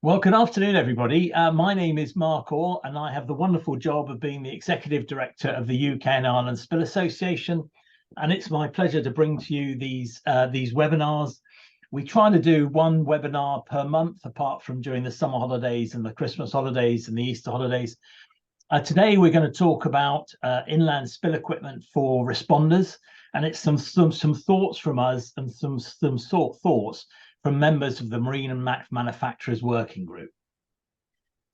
Well, good afternoon, everybody. My name is Mark Orr, and I have the wonderful job of being the Executive Director of the UK and Ireland Spill Association. And it's my pleasure to bring to you these webinars. We try to do one webinar per month, apart from during the summer holidays and the Christmas holidays and the Easter holidays. Today, we're going to talk about inland spill equipment for responders, and it's some thoughts from us and some thoughts from members of the Marine and Manufacturers Working Group.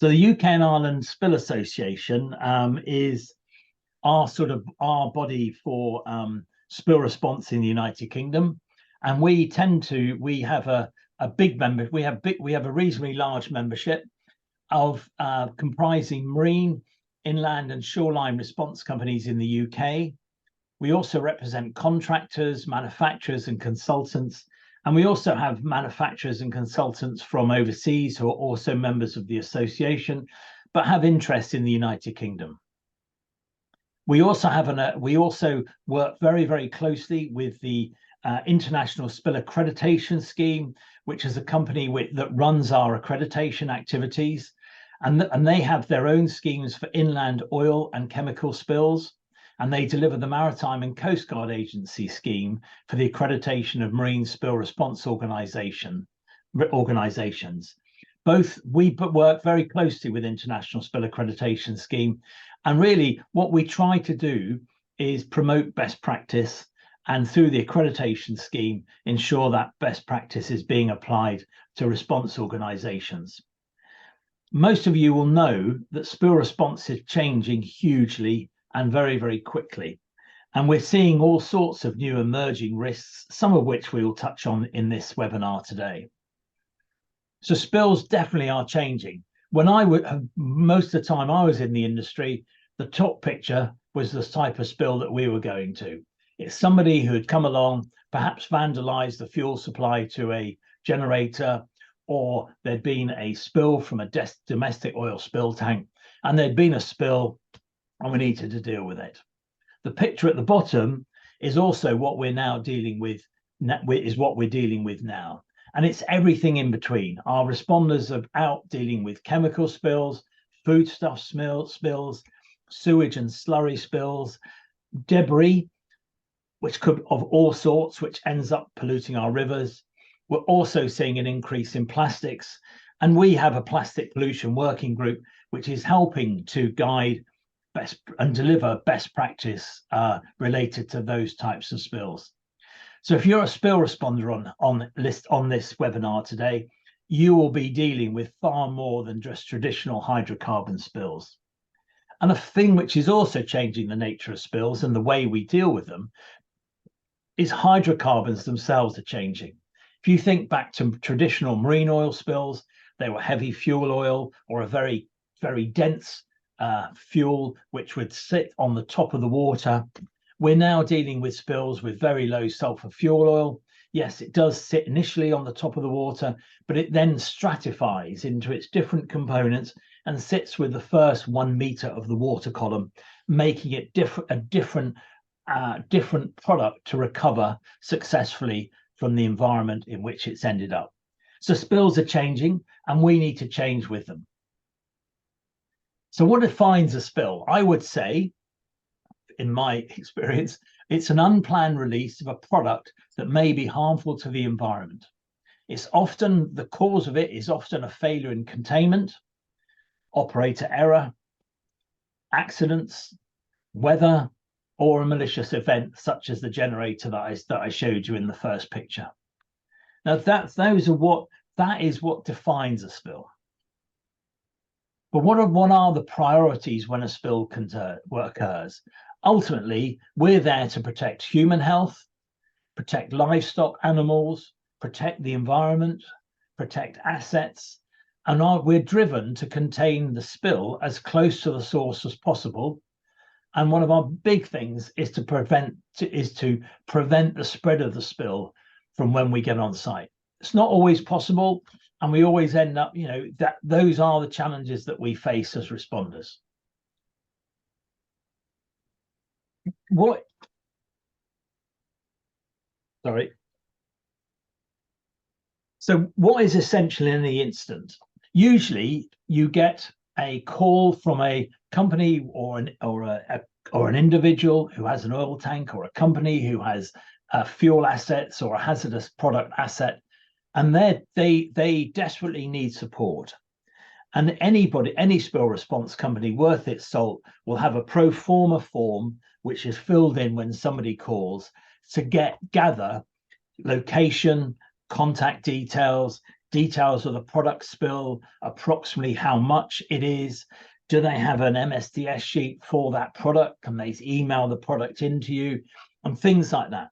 So the UK and Ireland Spill Association is our body for spill response in the United Kingdom, and we have a big member. We have a reasonably large membership of comprising marine, inland, and shoreline response companies in the UK. We also represent contractors, manufacturers, and consultants. And we also have manufacturers and consultants from overseas who are also members of the association, but have interest in the United Kingdom. We also work very, very closely with the International Spill Accreditation Scheme, which is a company that runs our accreditation activities. And they have their own schemes for inland oil and chemical spills. And they deliver the Maritime and Coast Guard Agency scheme for the accreditation of marine spill response organizations. We work very closely with International Spill Accreditation Scheme. And really what we try to do is promote best practice, and through the accreditation scheme, ensure that best practice is being applied to response organizations. Most of you will know that spill response is changing hugely and very, very quickly. And we're seeing all sorts of new emerging risks, some of which we will touch on in this webinar today. So spills definitely are changing. Most of the time I was in the industry, the top picture was the type of spill that we were going to. It's somebody who had come along, perhaps vandalized the fuel supply to a generator, or there'd been a spill from a domestic oil spill tank, and there'd been a spill and we needed to deal with it. The picture at the bottom is also what we're now dealing with, now. And it's everything in between. Our responders are out dealing with chemical spills, foodstuff spills, sewage and slurry spills, debris, which could of all sorts, which ends up polluting our rivers. We're also seeing an increase in plastics. And we have a plastic pollution working group, which is helping to guide and deliver best practice related to those types of spills. So if you're a spill responder on this webinar today, you will be dealing with far more than just traditional hydrocarbon spills. And a thing which is also changing the nature of spills and the way we deal with them is hydrocarbons themselves are changing. If you think back to traditional marine oil spills, they were heavy fuel oil or a very, very dense fuel which would sit on the top of the water. We're now dealing with spills with very low sulfur fuel oil. Yes, it does sit initially on the top of the water, but it then stratifies into its different components and sits with the first 1 meter of the water column, making it a different product to recover successfully from the environment in which it's ended up. So spills are changing and we need to change with them. So what defines a spill? I would say, in my experience, it's an unplanned release of a product that may be harmful to the environment. The cause of it is often a failure in containment, operator error, accidents, weather, or a malicious event such as the generator that I showed you in the first picture. Now that is what defines a spill. But what are the priorities when a spill occurs? Ultimately, we're there to protect human health, protect livestock, animals, protect the environment, protect assets, and we're driven to contain the spill as close to the source as possible. And one of our big things is to prevent the spread of the spill from when we get on site. It's not always possible, and we always end up, those are the challenges that we face as responders. So what is essential in the incident? Usually you get a call from a company or an individual who has an oil tank, or a company who has fuel assets or a hazardous product asset, and they desperately need support. And any spill response company worth its salt will have a pro forma form which is filled in when somebody calls to gather location, contact details, details of the product spill, approximately how much it is. Do they have an MSDS sheet for that product? Can they email the product into you? And things like that.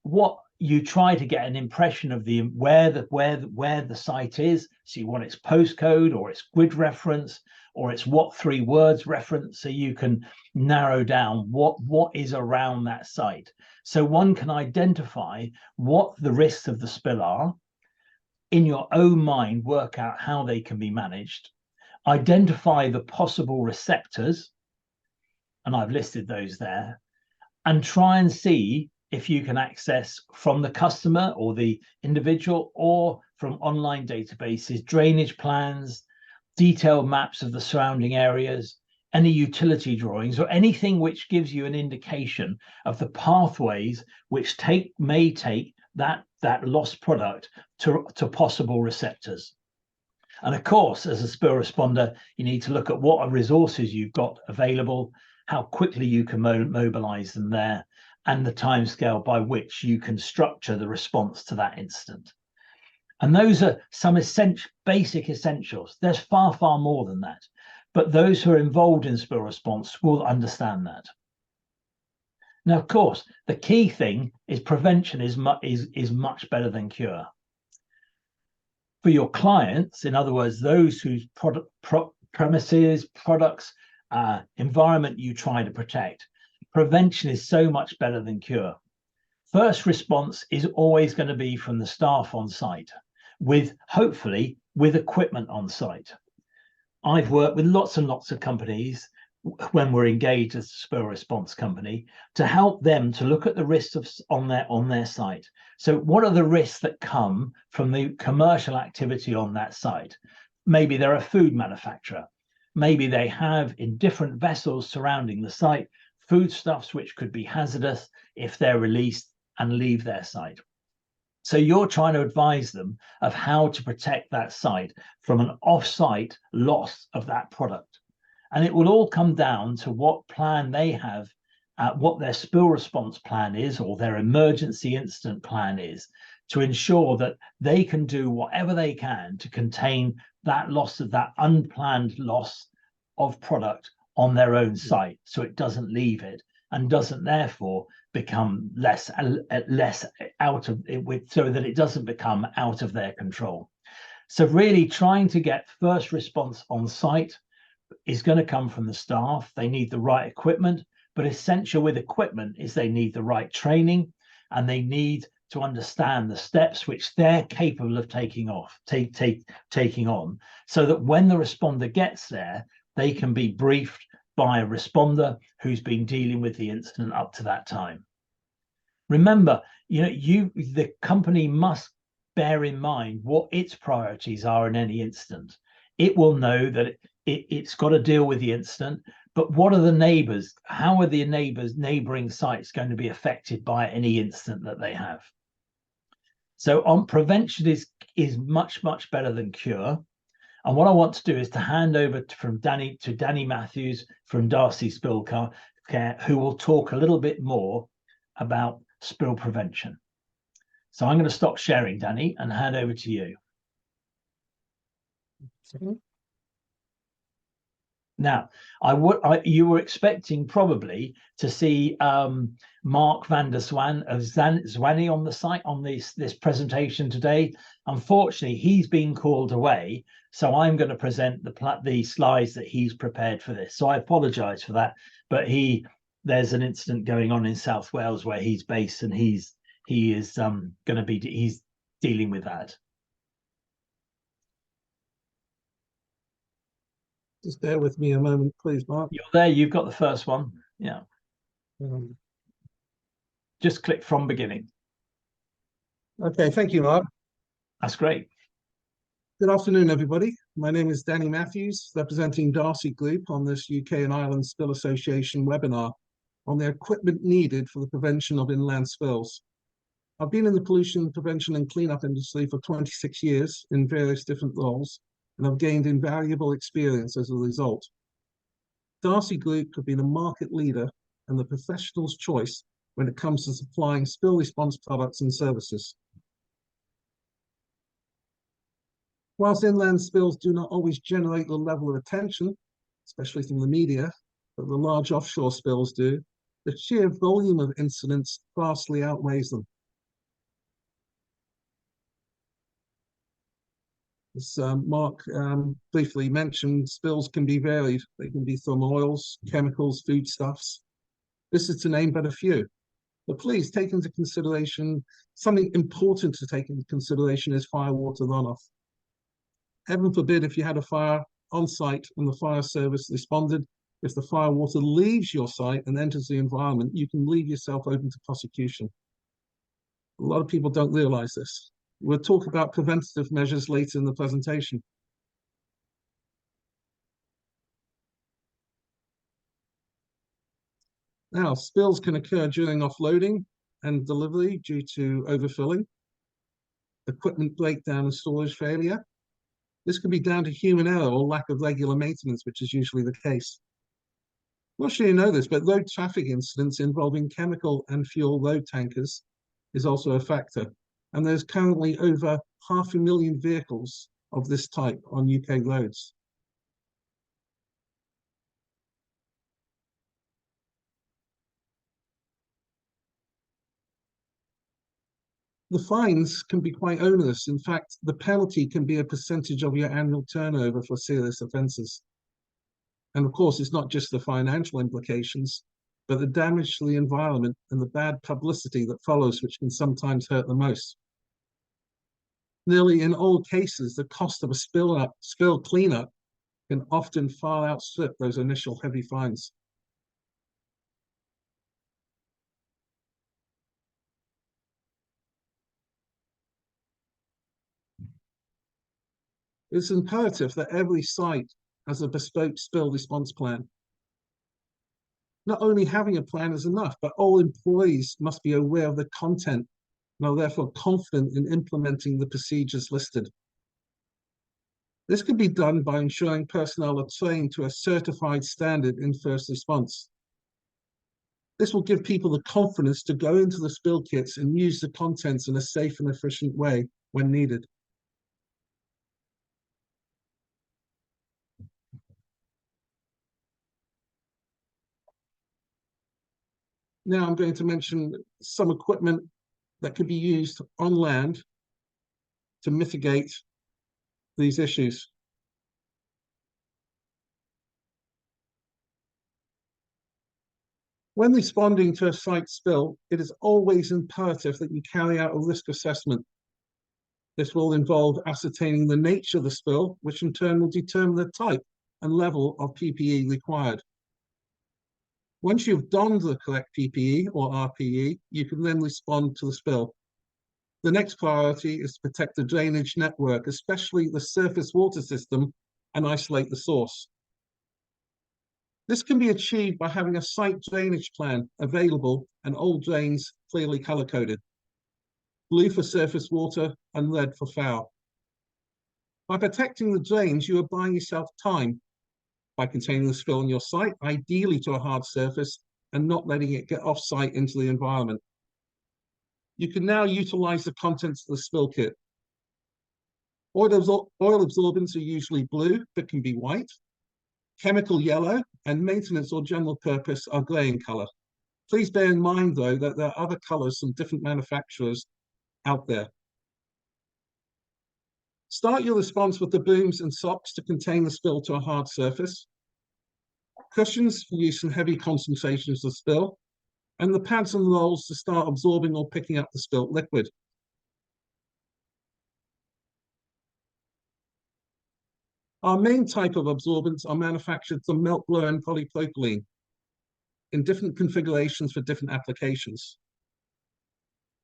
What you try to get an impression of where the site is. So you want its postcode or its grid reference or its what 3 words reference, so you can narrow down what is around that site. So one can identify what the risks of the spill are, in your own mind work out how they can be managed, identify the possible receptors, and I've listed those there, and try and see if you can access from the customer or the individual or from online databases, drainage plans, detailed maps of the surrounding areas, any utility drawings, or anything which gives you an indication of the pathways which may take that lost product to possible receptors. And of course, as a spill responder, you need to look at what resources you've got available, how quickly you can mobilize them there, and the timescale by which you can structure the response to that incident. And those are some basic essentials. There's far, far more than that. But those who are involved in spill response will understand that. Now, of course, the key thing is prevention is much better than cure. For your clients, in other words, those whose premises, products, environment you try to protect, prevention is so much better than cure. First response is always going to be from the staff on site, hopefully with equipment on site. I've worked with lots and lots of companies when we're engaged as a spill response company to help them to look at the risks on their site. So what are the risks that come from the commercial activity on that site? Maybe they're a food manufacturer. Maybe they have in different vessels surrounding the site foodstuffs which could be hazardous if they're released and leave their site. So you're trying to advise them of how to protect that site from an off-site loss of that product. And it will all come down to what plan they have, what their spill response plan is, or their emergency incident plan is, to ensure that they can do whatever they can to contain that loss of that unplanned loss of product on their own site, so it doesn't leave it and doesn't therefore become less out of it, so that it doesn't become out of their control. So really trying to get first response on site is going to come from the staff. They need the right equipment, but essential with equipment is they need the right training, and they need to understand the steps which they're capable of taking on, so that when the responder gets there, they can be briefed by a responder who's been dealing with the incident up to that time. Remember, the company must bear in mind what its priorities are in any incident. It will know that it's got to deal with the incident, but what are the neighbors? How are the neighboring sites going to be affected by any incident that they have? So on prevention is much, much better than cure. And what I want to do is to hand over to Danny Matthews from Darcy Spill Care, who will talk a little bit more about spill prevention. So I'm going to stop sharing, Danny, and hand over to you. Now, you were expecting probably to see Mark van der Zwan of Zwanny on the site on this presentation today. Unfortunately, he's been called away, so I'm going to present the slides that he's prepared for this. So I apologise for that, but there's an incident going on in South Wales where he's based, and he's dealing with that. Just bear with me a moment, please, Mark. You're there. You've got the first one. Yeah. Just click from beginning. Okay, thank you, Mark. That's great. Good afternoon, everybody. My name is Danny Matthews, representing Darcy Group on this UK and Ireland Spill Association webinar on the equipment needed for the prevention of inland spills. I've been in the pollution prevention and cleanup industry for 26 years in various different roles, and I've gained invaluable experience as a result. Darcy Group have been a market leader and the professional's choice when it comes to supplying spill response products and services. Whilst inland spills do not always generate the level of attention, especially from the media, that the large offshore spills do, the sheer volume of incidents vastly outweighs them. As Mark briefly mentioned, spills can be varied. They can be from oils, chemicals, foodstuffs. This is to name but a few. But please take into consideration, something important to take into consideration is fire water runoff. Heaven forbid if you had a fire on site and the fire service responded, if the fire water leaves your site and enters the environment, you can leave yourself open to prosecution. A lot of people don't realize this. We'll talk about preventative measures later in the presentation. Now, spills can occur during offloading and delivery due to overfilling, equipment breakdown and storage failure. This can be down to human error or lack of regular maintenance, which is usually the case. I'm not sure you know this, but road traffic incidents involving chemical and fuel road tankers is also a factor. And there's currently over 500,000 vehicles of this type on UK roads. The fines can be quite onerous. In fact, the penalty can be a percentage of your annual turnover for serious offences. And of course, it's not just the financial implications, but the damage to the environment and the bad publicity that follows, which can sometimes hurt the most. Nearly in all cases, the cost of a spill cleanup can often far outstrip those initial heavy fines. It's imperative that every site has a bespoke spill response plan. Not only having a plan is enough, but all employees must be aware of the content and are therefore confident in implementing the procedures listed. This can be done by ensuring personnel are trained to a certified standard in first response. This will give people the confidence to go into the spill kits and use the contents in a safe and efficient way when needed. Now I'm going to mention some equipment that can be used on land to mitigate these issues. When responding to a site spill, it is always imperative that you carry out a risk assessment. This will involve ascertaining the nature of the spill, which in turn will determine the type and level of PPE required. Once you've donned the correct PPE or RPE, you can then respond to the spill. The next priority is to protect the drainage network, especially the surface water system, and isolate the source. This can be achieved by having a site drainage plan available and all drains clearly color-coded. Blue for surface water and red for foul. By protecting the drains, you are buying yourself time by containing the spill on your site, ideally to a hard surface, and not letting it get off-site into the environment. You can now utilize the contents of the spill kit. Oil absorbents are usually blue, but can be white. Chemical yellow, and maintenance or general purpose are grey in colour. Please bear in mind, though, that there are other colours from different manufacturers out there. Start your response with the booms and socks to contain the spill to a hard surface, cushions for use in heavy concentrations of spill, and the pads and rolls to start absorbing or picking up the spilt liquid. Our main type of absorbents are manufactured from melt-blown polypropylene in different configurations for different applications.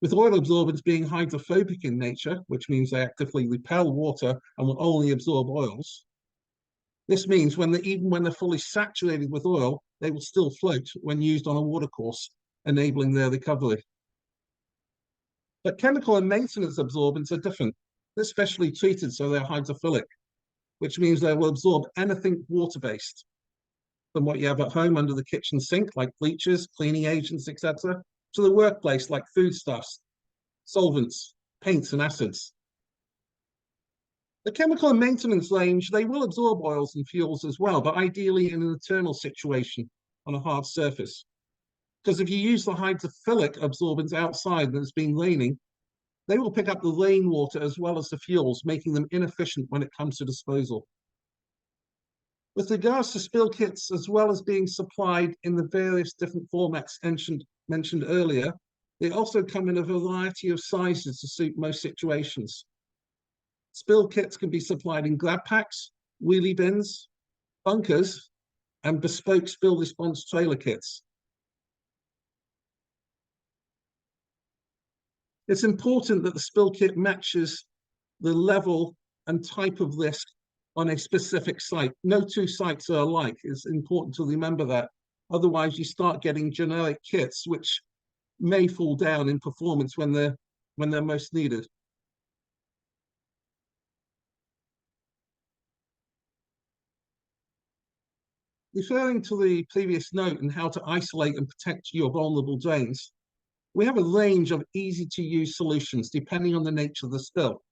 With oil absorbents being hydrophobic in nature, which means they actively repel water and will only absorb oils, this means even when they're fully saturated with oil, they will still float when used on a watercourse, enabling their recovery. But chemical and maintenance absorbents are different. They're specially treated so they're hydrophilic, which means they will absorb anything water-based, from what you have at home under the kitchen sink, like bleaches, cleaning agents, etc., to the workplace, like foodstuffs, solvents, paints, and acids. The chemical and maintenance range, they will absorb oils and fuels as well, but ideally in an internal situation on a hard surface. Because if you use the hydrophilic absorbents outside and it's been raining, they will pick up the rainwater as well as the fuels, making them inefficient when it comes to disposal. With regards to spill kits, as well as being supplied in the various different formats mentioned earlier, they also come in a variety of sizes to suit most situations. Spill kits can be supplied in grab packs, wheelie bins, bunkers, and bespoke spill response trailer kits. It's important that the spill kit matches the level and type of risk on a specific site. No two sites are alike. It's important to remember that. Otherwise, you start getting generic kits which may fall down in performance when they're most needed. Referring to the previous note on how to isolate and protect your vulnerable drains, we have a range of easy-to-use solutions depending on the nature of the spill.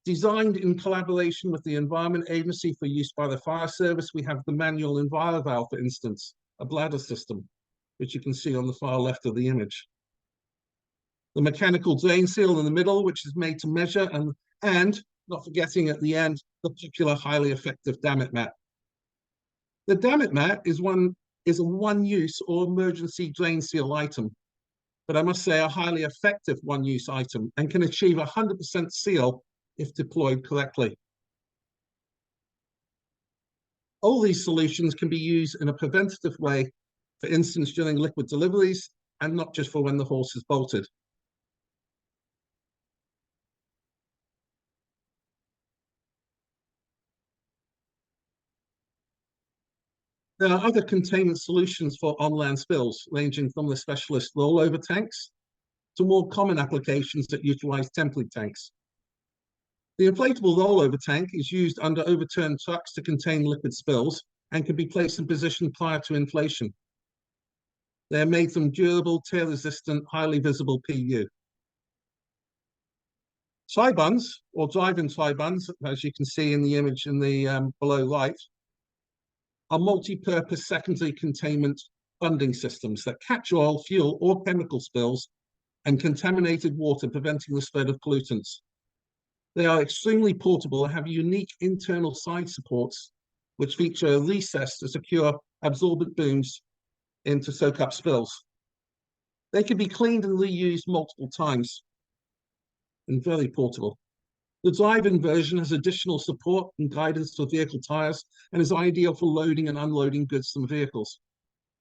Designed in collaboration with the Environment Agency for use by the fire service, we have the manual EnviroValve, for instance, a bladder system, which you can see on the far left of the image. The mechanical drain seal in the middle, which is made to measure, and not forgetting at the end, the popular highly effective Dammit mat. The Dammit mat is a one-use or emergency drain seal item, but I must say a highly effective one-use item and can achieve 100% seal if deployed correctly. All these solutions can be used in a preventative way, for instance, during liquid deliveries, and not just for when the horse is bolted. There are other containment solutions for on-land spills, ranging from the specialist rollover tanks to more common applications that utilize template tanks. The inflatable rollover tank is used under overturned trucks to contain liquid spills and can be placed in position prior to inflation. They are made from durable, tear-resistant, highly visible PU. Tri-buns, or drive-in tri-buns, as you can see in the image in the below right, are multi-purpose secondary containment bunding systems that catch oil, fuel, or chemical spills and contaminated water, preventing the spread of pollutants. They are extremely portable and have unique internal side supports, which feature a recess to secure absorbent booms in to soak up spills. They can be cleaned and reused multiple times and very portable. The drive-in version has additional support and guidance for vehicle tires and is ideal for loading and unloading goods from vehicles.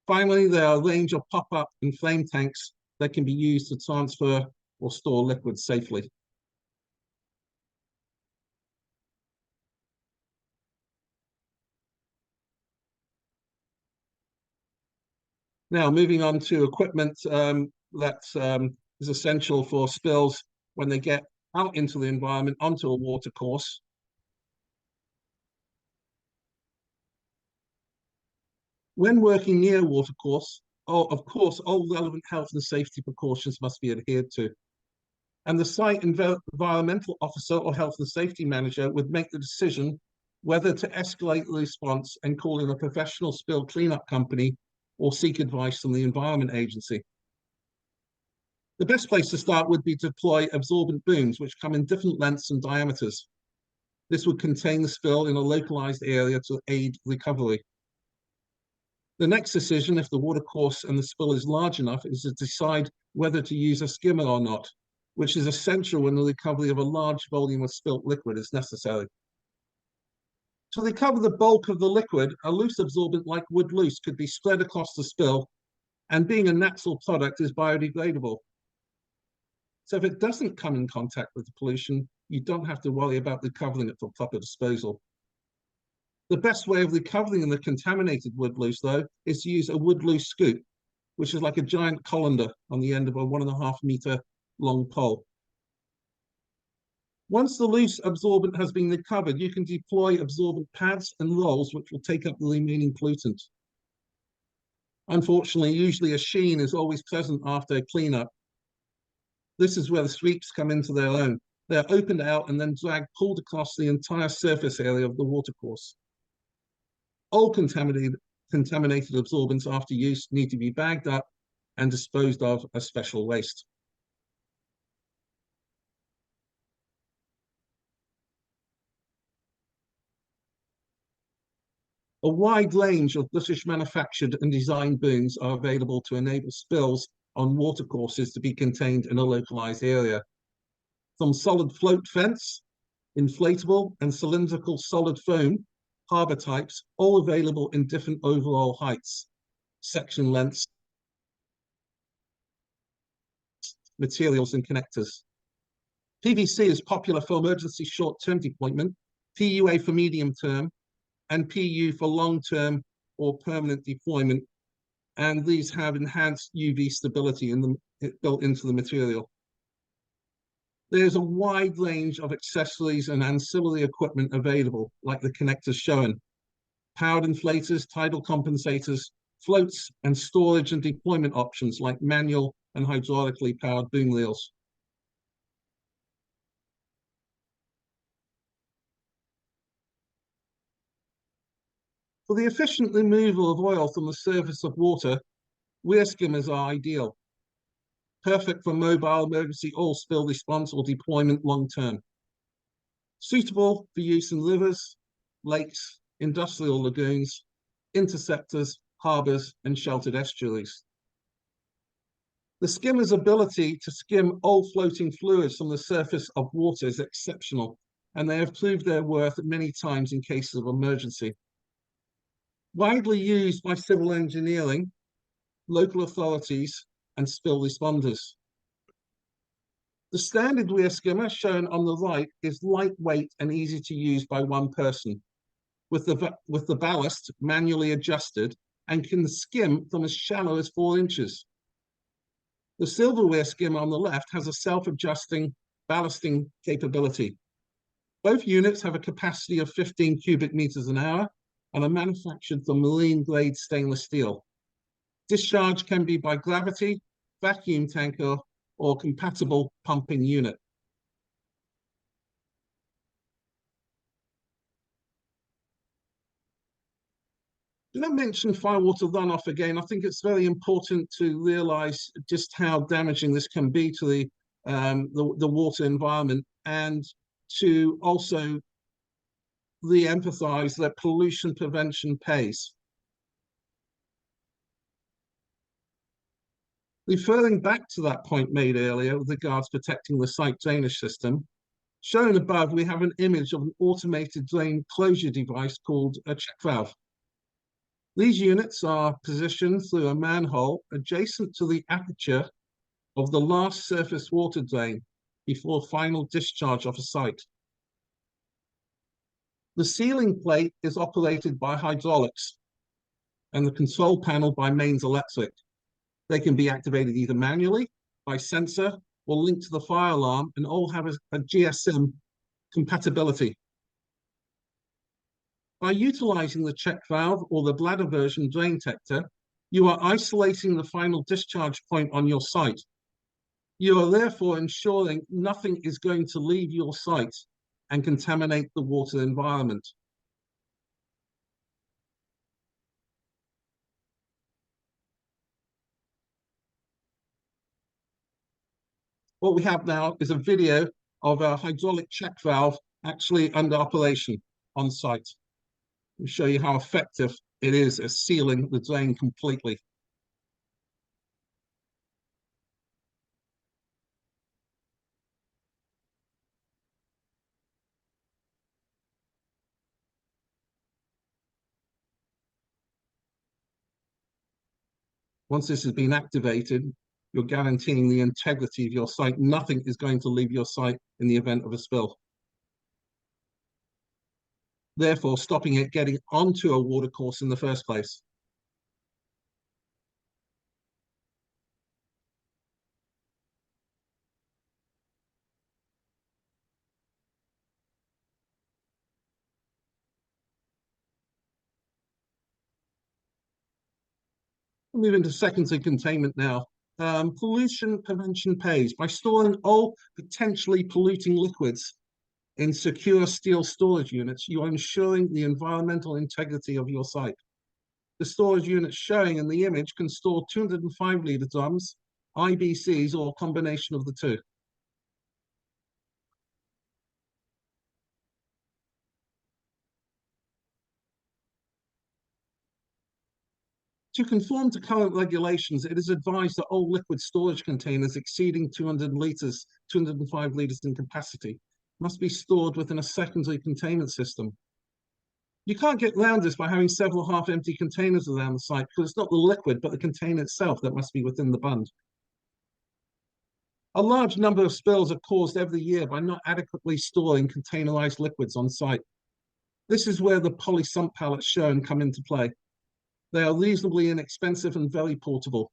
Finally, there are a range of pop-up and flame tanks that can be used to transfer or store liquids safely. Now, moving on to equipment that is essential for spills when they get out into the environment, onto a water course. When working near a water course, of course, all relevant health and safety precautions must be adhered to. And the site environmental officer or health and safety manager would make the decision whether to escalate the response and call in a professional spill cleanup company or seek advice from the Environment Agency. The best place to start would be to deploy absorbent booms, which come in different lengths and diameters. This would contain the spill in a localized area to aid recovery. The next decision, if the watercourse and the spill is large enough, is to decide whether to use a skimmer or not, which is essential when the recovery of a large volume of spilt liquid is necessary. To recover the bulk of the liquid, a loose absorbent like wood loose could be spread across the spill, and being a natural product is biodegradable. So if it doesn't come in contact with the pollution, you don't have to worry about recovering it for proper disposal. The best way of recovering the contaminated wood loose, though, is to use a wood loose scoop, which is like a giant colander on the end of a 1.5 meter long pole. Once the loose absorbent has been recovered, you can deploy absorbent pads and rolls, which will take up the remaining pollutant. Unfortunately, usually a sheen is always present after a cleanup. This is where the sweeps come into their own. They are opened out and then pulled across the entire surface area of the watercourse. All contaminated absorbents after use need to be bagged up and disposed of as special waste. A wide range of British manufactured and designed booms are available to enable spills on watercourses to be contained in a localized area. From solid float fence, inflatable and cylindrical solid foam, harbor types, all available in different overall heights, section lengths, materials and connectors. PVC is popular for emergency short-term deployment, PUA for medium-term, and PU for long-term or permanent deployment. And these have enhanced UV stability built into the material. There's a wide range of accessories and ancillary equipment available, like the connectors shown. Powered inflators, tidal compensators, floats, and storage and deployment options like manual and hydraulically powered boom reels. For the efficient removal of oil from the surface of water, weir skimmers are ideal. Perfect for mobile emergency oil spill response or deployment long term. Suitable for use in rivers, lakes, industrial lagoons, interceptors, harbors, and sheltered estuaries. The skimmer's ability to skim all floating fluids from the surface of water is exceptional, and they have proved their worth many times in cases of emergency. Widely used by civil engineering, local authorities, and spill responders. The standard weir skimmer shown on the right is lightweight and easy to use by one person, with the ballast manually adjusted and can skim from as shallow as 4 inches. The silverware skimmer on the left has a self-adjusting ballasting capability. Both units have a capacity of 15 cubic meters an hour and are manufactured from marine-grade stainless steel. Discharge can be by gravity, vacuum tanker, or compatible pumping unit. Did I mention firewater runoff again? I think it's very important to realize just how damaging this can be to the water environment, and to also re-emphasize that pollution prevention pays. Referring back to that point made earlier with regards to protecting the site drainage system, shown above, we have an image of an automated drain closure device called a check valve. These units are positioned through a manhole adjacent to the aperture of the last surface water drain before final discharge of a site. The sealing plate is operated by hydraulics and the control panel by mains electric. They can be activated either manually, by sensor, or linked to the fire alarm, and all have a GSM compatibility. By utilizing the check valve or the bladder version drain detector, you are isolating the final discharge point on your site. You are therefore ensuring nothing is going to leave your site and contaminate the water environment. What we have now is a video of a hydraulic check valve actually under operation on site. We'll show you how effective it is at sealing the drain completely. Once this has been activated, you're guaranteeing the integrity of your site. Nothing is going to leave your site in the event of a spill. Therefore, stopping it getting onto a watercourse in the first place. Move into secondary containment now. Pollution prevention pays. By storing all potentially polluting liquids in secure steel storage units, you are ensuring the environmental integrity of your site. The storage units showing in the image can store 205-litre drums, IBCs, or a combination of the two. To conform to current regulations, it is advised that all liquid storage containers exceeding 205 litres in capacity must be stored within a secondary containment system. You can't get around this by having several half-empty containers around the site, because it's not the liquid, but the container itself that must be within the bund. A large number of spills are caused every year by not adequately storing containerized liquids on site. This is where the poly sump pallets shown come into play. They are reasonably inexpensive and very portable.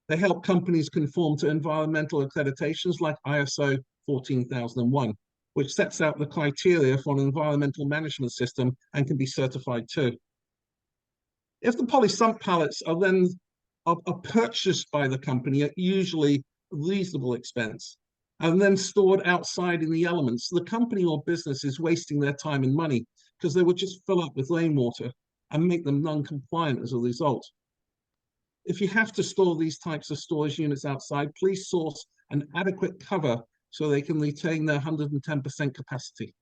They help companies conform to environmental accreditations like ISO 14001, which sets out the criteria for an environmental management system and can be certified too. If the poly sump pallets are then purchased by the company at usually reasonable expense and then stored outside in the elements, the company or business is wasting their time and money, because they would just fill up with rainwater and make them non-compliant as a result. If you have to store these types of storage units outside, please source an adequate cover so they can retain their 110% capacity.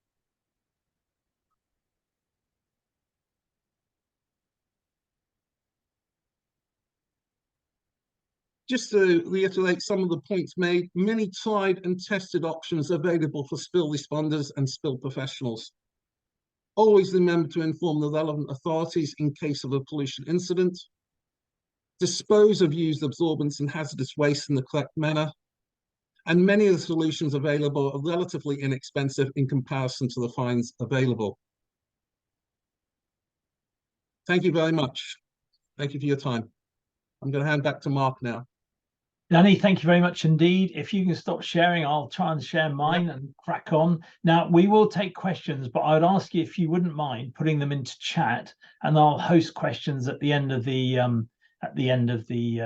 Just to reiterate some of the points made, many tried and tested options available for spill responders and spill professionals. Always remember to inform the relevant authorities in case of a pollution incident. Dispose of used absorbents and hazardous waste in the correct manner. And many of the solutions available are relatively inexpensive in comparison to the fines available. Thank you very much. Thank you for your time. I'm going to hand back to Mark now. Danny, thank you very much indeed. If you can stop sharing, I'll try and share mine and crack on. Now, we will take questions, but I would ask you if you wouldn't mind putting them into chat, and I'll host questions at the end of the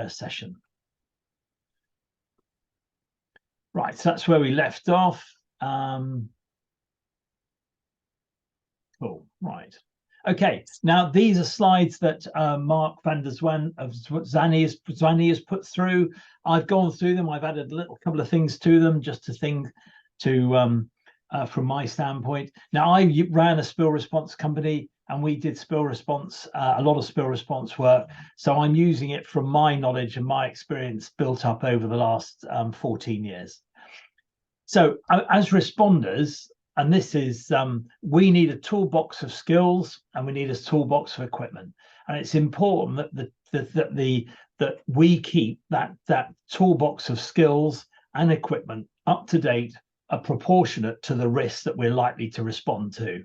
session. Right, so that's where we left off. Cool, right. Okay, now these are slides that Mark van der Zanny has put through. I've gone through them. I've added a couple of things to them just from my standpoint. Now, I ran a spill response company, and we did spill response, a lot of spill response work. So I'm using it from my knowledge and my experience built up over the last 14 years. So as responders, and this is, we need a toolbox of skills and we need a toolbox of equipment. And it's important that we keep that toolbox of skills and equipment up to date, proportionate to the risks that we're likely to respond to.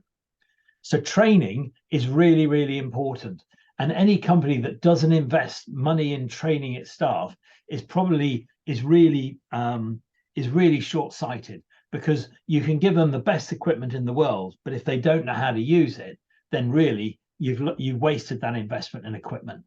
So training is really, really important. And any company that doesn't invest money in training its staff is really short-sighted, because you can give them the best equipment in the world, but if they don't know how to use it, then really you've wasted that investment in equipment.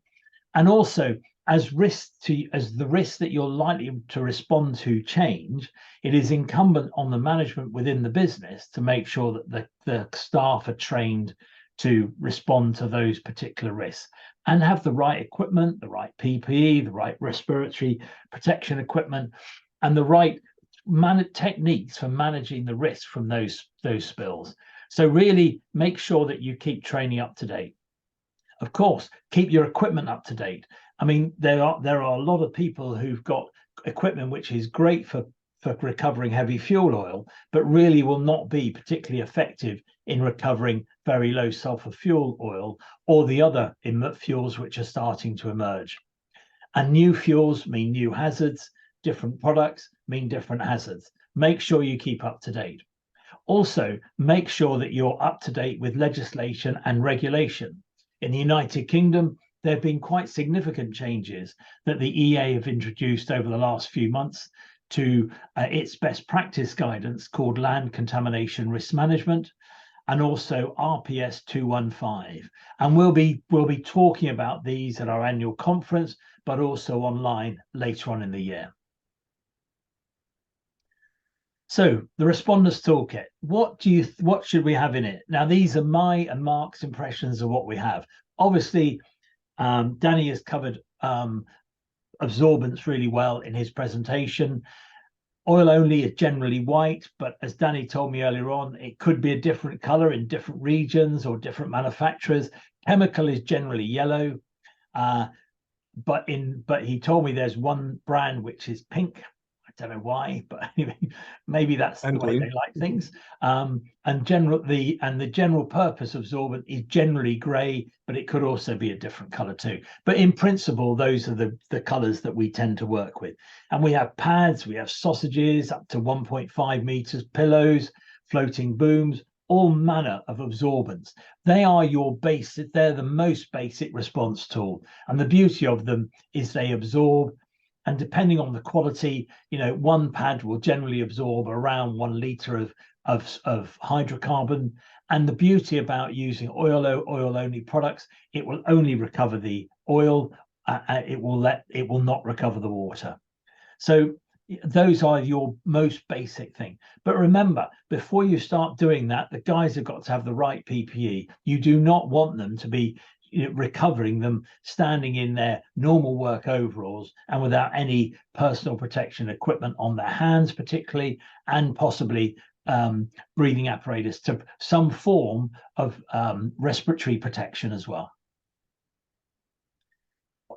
And also, as the risks that you're likely to respond to change, it is incumbent on the management within the business to make sure that the staff are trained to respond to those particular risks and have the right equipment, the right PPE, the right respiratory protection equipment, and the right techniques for managing the risk from those spills. So really make sure that you keep training up to date. Of course, keep your equipment up to date. I mean, there are a lot of people who've got equipment which is great for recovering heavy fuel oil, but really will not be particularly effective in recovering very low sulfur fuel oil or the other fuels which are starting to emerge. And new fuels mean new hazards. different products mean different hazards. Make sure you keep up to date. Also, make sure that you're up to date with legislation and regulation. In the United Kingdom, there have been quite significant changes that the EA have introduced over the last few months to its best practice guidance called Land Contamination Risk Management, and also RPS 215. And we'll be talking about these at our annual conference, but also online later on in the year. So the Responders Toolkit, what should we have in it? Now, these are my and Mark's impressions of what we have. Obviously, Danny has covered absorbance really well in his presentation. Oil only is generally white, but as Danny told me earlier on, it could be a different color in different regions or different manufacturers. Chemical is generally yellow, but he told me there's one brand which is pink. I don't know why, but maybe that's the way they like things. And the general purpose absorbent is generally grey, but it could also be a different colour too. But in principle, those are the colours that we tend to work with. And we have pads, we have sausages up to 1.5 meters, pillows, floating booms, all manner of absorbents. They are your basic, they're the most basic response tool. And the beauty of them is they absorb. And depending on the quality, one pad will generally absorb around 1 litre of hydrocarbon. And the beauty about using oil-only products, it will only recover the oil. It will not recover the water. So those are your most basic thing. But remember, before you start doing that, the guys have got to have the right PPE. You do not want them to be recovering them standing in their normal work overalls and without any personal protection equipment on their hands particularly, and possibly breathing apparatus to some form of respiratory protection as well.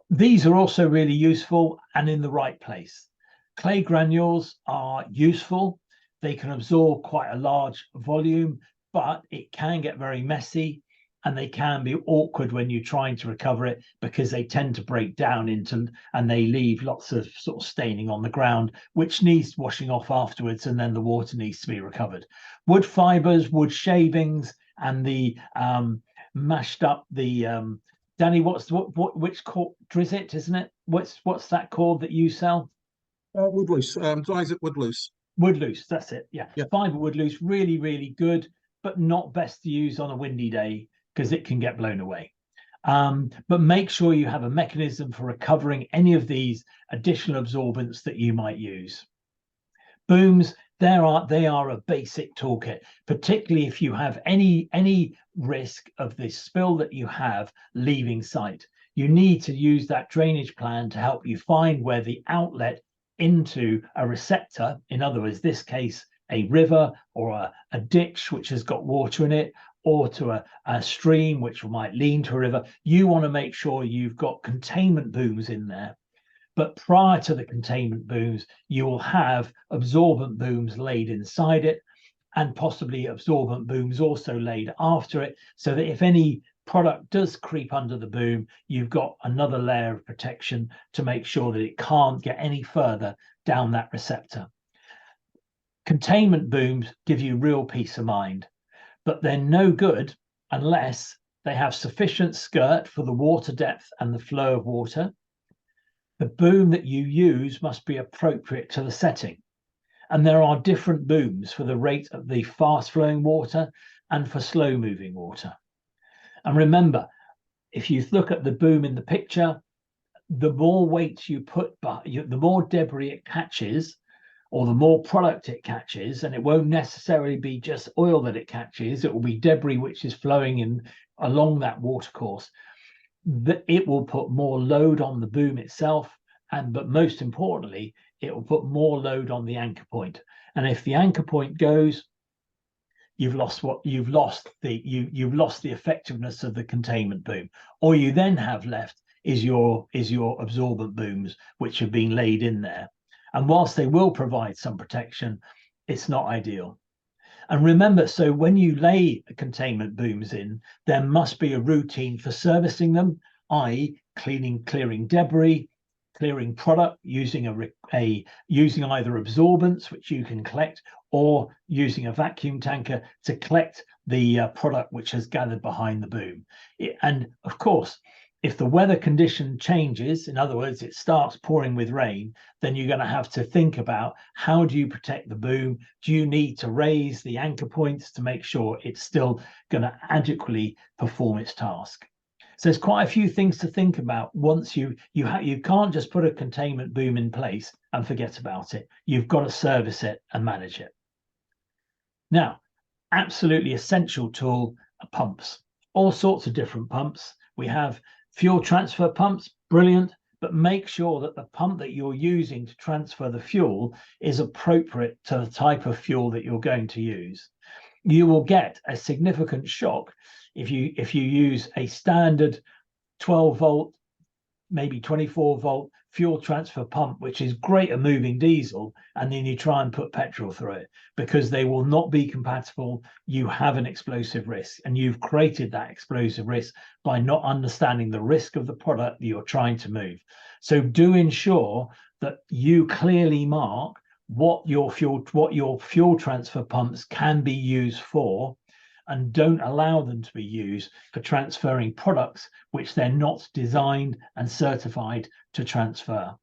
These are also really useful and in the right place. Clay granules are useful. They can absorb quite a large volume, but it can get very messy. And they can be awkward when you're trying to recover it because they tend to break down and they leave lots of sort of staining on the ground, which needs washing off afterwards, and then the water needs to be recovered. Wood fibers, wood shavings, and the mashed up Danny, which cord is it, isn't it? What's that cord that you sell? Wood loose, dries it wood loose. Wood loose, that's it. Yeah. Yeah. Fiber wood loose, really, really good, but not best to use on a windy day, because it can get blown away. But make sure you have a mechanism for recovering any of these additional absorbents that you might use. Booms, they are a basic toolkit, particularly if you have any risk of this spill that you have leaving site. You need to use that drainage plan to help you find where the outlet into a receptor, in other words, this case, a river or a ditch which has got water in it, or to a stream which might lean to a river. You want to make sure you've got containment booms in there. But prior to the containment booms, you will have absorbent booms laid inside it, and possibly absorbent booms also laid after it, so that if any product does creep under the boom, you've got another layer of protection to make sure that it can't get any further down that receptor. Containment booms give you real peace of mind, but they're no good unless they have sufficient skirt for the water depth and the flow of water. The boom that you use must be appropriate to the setting. And there are different booms for the rate of the fast flowing water and for slow moving water. And remember, if you look at the boom in the picture, the more weight you put, the more debris it catches, or the more product it catches, and it won't necessarily be just oil that it catches, it will be debris which is flowing in along that water course, that it will put more load on the boom itself, but most importantly, it will put more load on the anchor point. And if the anchor point goes, you've lost the effectiveness of the containment boom. All you then have left is your absorbent booms, which have been laid in there. And whilst they will provide some protection, it's not ideal. And remember, so when you lay containment booms in, there must be a routine for servicing them, i.e. clearing debris, clearing product using using either absorbents, which you can collect, or using a vacuum tanker to collect the product which has gathered behind the boom. And of course, if the weather condition changes, in other words, it starts pouring with rain, then you're going to have to think about, how do you protect the boom? Do you need to raise the anchor points to make sure it's still going to adequately perform its task? So there's quite a few things to think about. Once you can't just put a containment boom in place and forget about it. You've got to service it and manage it. Now, absolutely essential tool are pumps. All sorts of different pumps. We have fuel transfer pumps, brilliant, but make sure that the pump that you're using to transfer the fuel is appropriate to the type of fuel that you're going to use. You will get a significant shock if you use a standard 12 volt, maybe 24 volt fuel transfer pump, which is great at moving diesel, and then you try and put petrol through it, because they will not be compatible. You have an explosive risk, and you've created that explosive risk by not understanding the risk of the product that you're trying to move. So do ensure that you clearly mark what your fuel transfer pumps can be used for, and don't allow them to be used for transferring products which they're not designed and certified to transfer.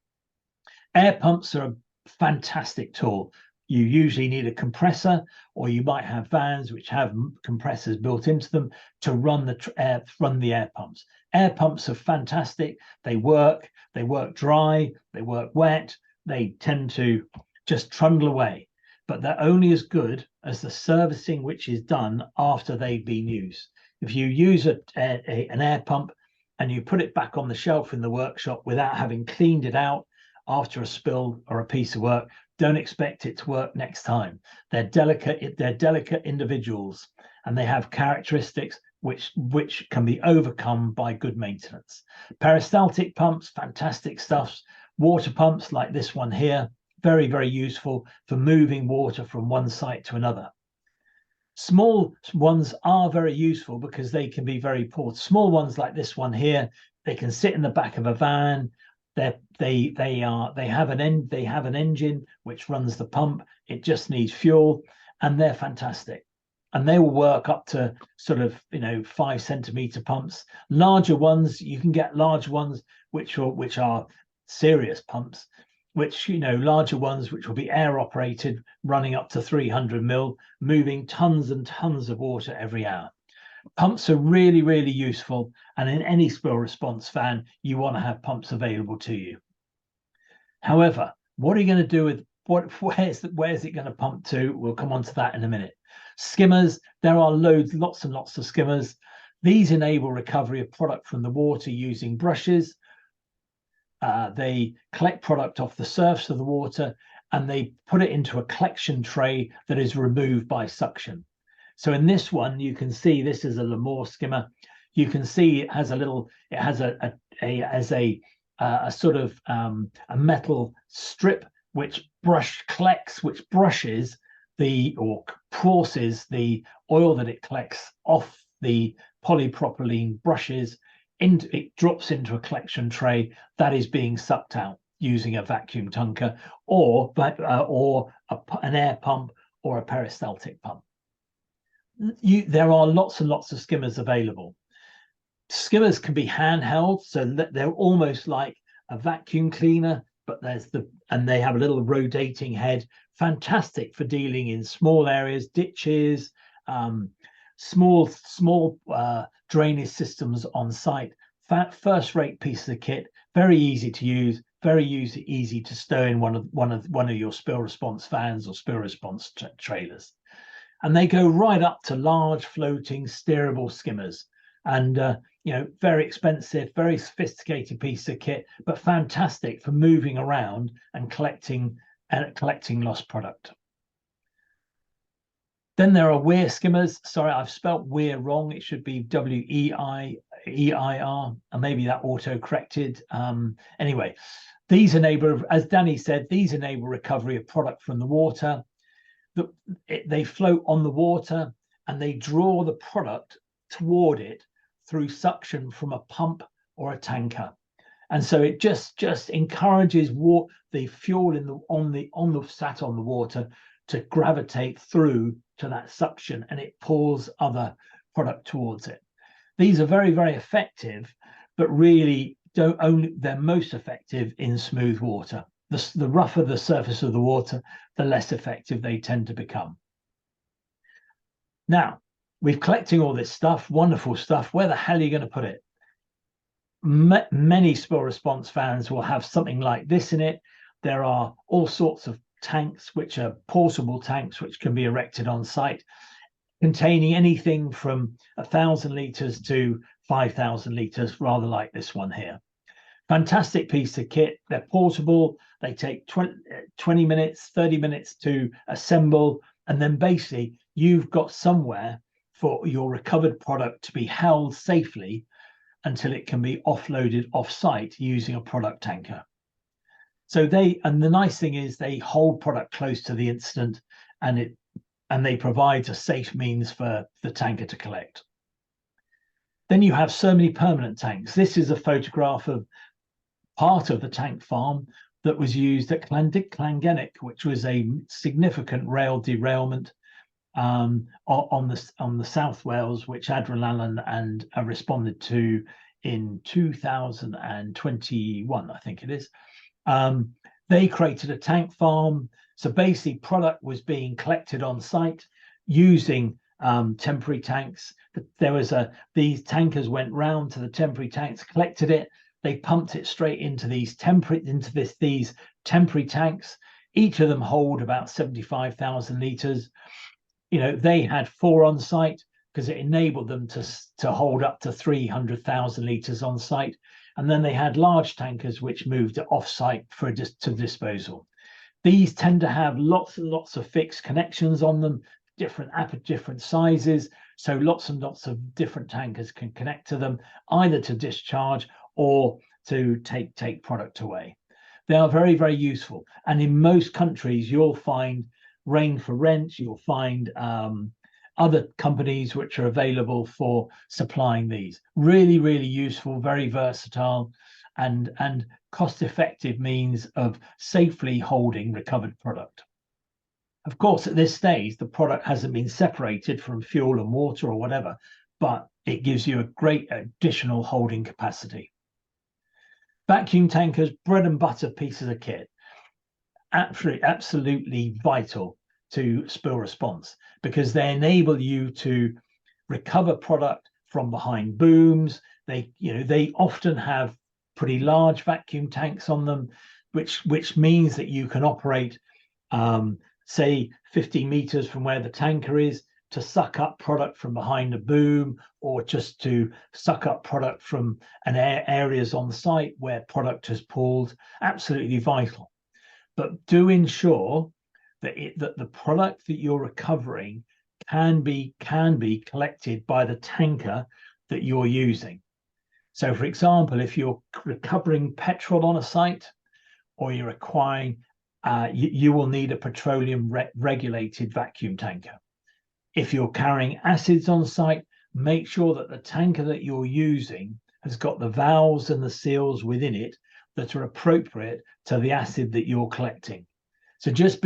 Air pumps are a fantastic tool. You usually need a compressor, or you might have vans which have compressors built into them to run the air pumps. Air pumps are fantastic. They work dry, they work wet, they tend to just trundle away, but they're only as good as the servicing which is done after they've been used. If you use an air pump and you put it back on the shelf in the workshop without having cleaned it out after a spill or a piece of work, don't expect it to work next time. They're delicate individuals, and they have characteristics which can be overcome by good maintenance. Peristaltic pumps, fantastic stuff. Water pumps like this one here, very, very useful for moving water from one site to another. Small ones are very useful because they can be very portable. Small ones like this one here, they can sit in the back of a van. They have an engine which runs the pump. It just needs fuel, and they're fantastic. And they will work up to sort of 5 centimeter pumps. Larger ones, you can get large ones which are serious pumps, which larger ones which will be air operated, running up to 300 mil, moving tons and tons of water every hour. Pumps are really, really useful, and in any spill response van you want to have pumps available to you. However, what are you going to do with where's it going to pump to? We'll come on to that in a minute. Skimmers, there are lots and lots of skimmers. These enable recovery of product from the water using brushes. They collect product off the surface of the water, and they put it into a collection tray that is removed by suction. So in this one, you can see this is a Lamore skimmer. You can see it has a sort of a metal strip which brushes or forces the oil that it collects off the polypropylene brushes. It drops into a collection tray that is being sucked out using a vacuum tanker or an air pump or a peristaltic pump. There are lots and lots of skimmers available. Skimmers can be handheld, so that they're almost like a vacuum cleaner, but they have a little rotating head. Fantastic for dealing in small areas, ditches, small drainage systems on site. First-rate piece of kit, very easy to use, very easy to stow in one of your spill response vans or spill response trailers. And they go right up to large floating steerable skimmers, and very expensive, very sophisticated piece of kit, but fantastic for moving around and collecting lost product. Then there are weir skimmers. Sorry, I've spelt weir wrong. It should be W-E-I-R, and maybe that auto-corrected. Anyway, these enable, as Danny said, these enable recovery of product from the water. They float on the water, and they draw the product toward it through suction from a pump or a tanker. And so it just encourages the fuel on the water to gravitate through to that suction, and it pulls other product towards it. These are very, very effective, but really they're most effective in smooth water. The rougher the surface of the water, the less effective they tend to become. Now, we're collecting all this stuff, wonderful stuff. Where the hell are you going to put it? Many spill response fans will have something like this in it. There are all sorts of tanks, which are portable tanks, which can be erected on site, containing anything from 1,000 litres to 5,000 litres, rather like this one here. Fantastic piece of kit. They're portable. They take 20 minutes, 30 minutes to assemble. And then basically you've got somewhere for your recovered product to be held safely until it can be offloaded off-site using a product tanker. So the nice thing is they hold product close to the incident, and they provide a safe means for the tanker to collect. Then you have so many permanent tanks. This is a photograph of part of the tank farm that was used at Llangennec, which was a significant rail derailment on the South Wales, which Admiral Allen responded to in 2021, I think it is. They created a tank farm. So basically product was being collected on site using temporary tanks. These tankers went round to the temporary tanks, collected it. They pumped it straight into these temporary tanks. Each of them hold about 75,000 litres. You know, they had 4 on site because it enabled them to hold up to 300,000 litres on site. And then they had large tankers which moved it off site to disposal. These tend to have lots and lots of fixed connections on them, different sizes. So lots and lots of different tankers can connect to them, either to discharge or to take product away. They are very, very useful. And in most countries, you'll find Rain for Rent, you'll find other companies which are available for supplying these. Really, really useful, very versatile, and cost-effective means of safely holding recovered product. Of course, at this stage, the product hasn't been separated from fuel and water or whatever, but it gives you a great additional holding capacity. Vacuum tankers, bread and butter pieces of kit. Absolutely vital to spill response, because they enable you to recover product from behind booms. They often have pretty large vacuum tanks on them, which means that you can operate say 50 meters from where the tanker is to suck up product from behind a boom, or just to suck up product from areas on site where product has pooled. Absolutely vital. But do ensure that the product that you're recovering can be collected by the tanker that you're using. So for example, if you're recovering petrol on a site, or you're acquiring, you will need a petroleum regulated vacuum tanker. If you're carrying acids on site, make sure that the tanker that you're using has got the valves and the seals within it that are appropriate to the acid that you're collecting. So just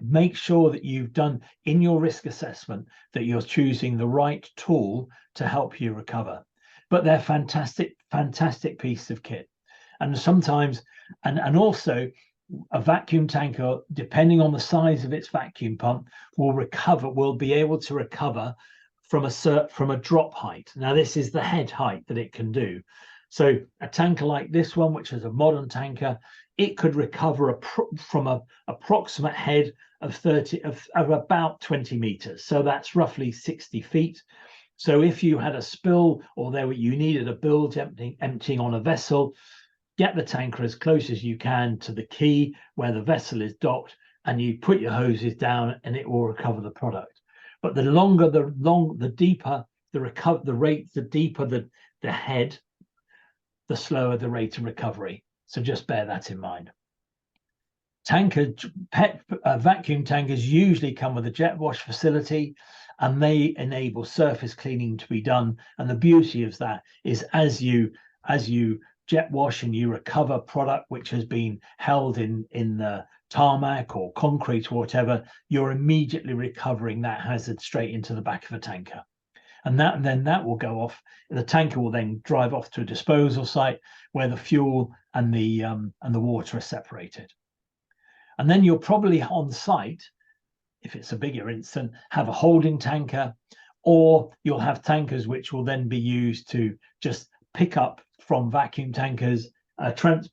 make sure that you've done in your risk assessment that you're choosing the right tool to help you recover. But they're fantastic piece of kit. And sometimes, and also a vacuum tanker, depending on the size of its vacuum pump, will be able to recover from a drop height. Now this is the head height that it can do. So a tanker like this one, which is a modern tanker, it could recover from an approximate head of about 20 meters. So that's roughly 60 feet. So if you had a spill, or you needed a bilge emptying on a vessel, get the tanker as close as you can to the quay where the vessel is docked, and you put your hoses down and it will recover the product. But the deeper the deeper the head, the slower the rate of recovery. So just bear that in mind. Vacuum tankers usually come with a jet wash facility, and they enable surface cleaning to be done. And the beauty of that is as you jet wash and you recover product which has been held in the tarmac or concrete or whatever, you're immediately recovering that hazard straight into the back of a tanker. And then that will go off. The tanker will then drive off to a disposal site where the fuel and the water are separated. And then you're probably on site, if it's a bigger incident, have a holding tanker, or you'll have tankers which will then be used to just pick up from vacuum tankers,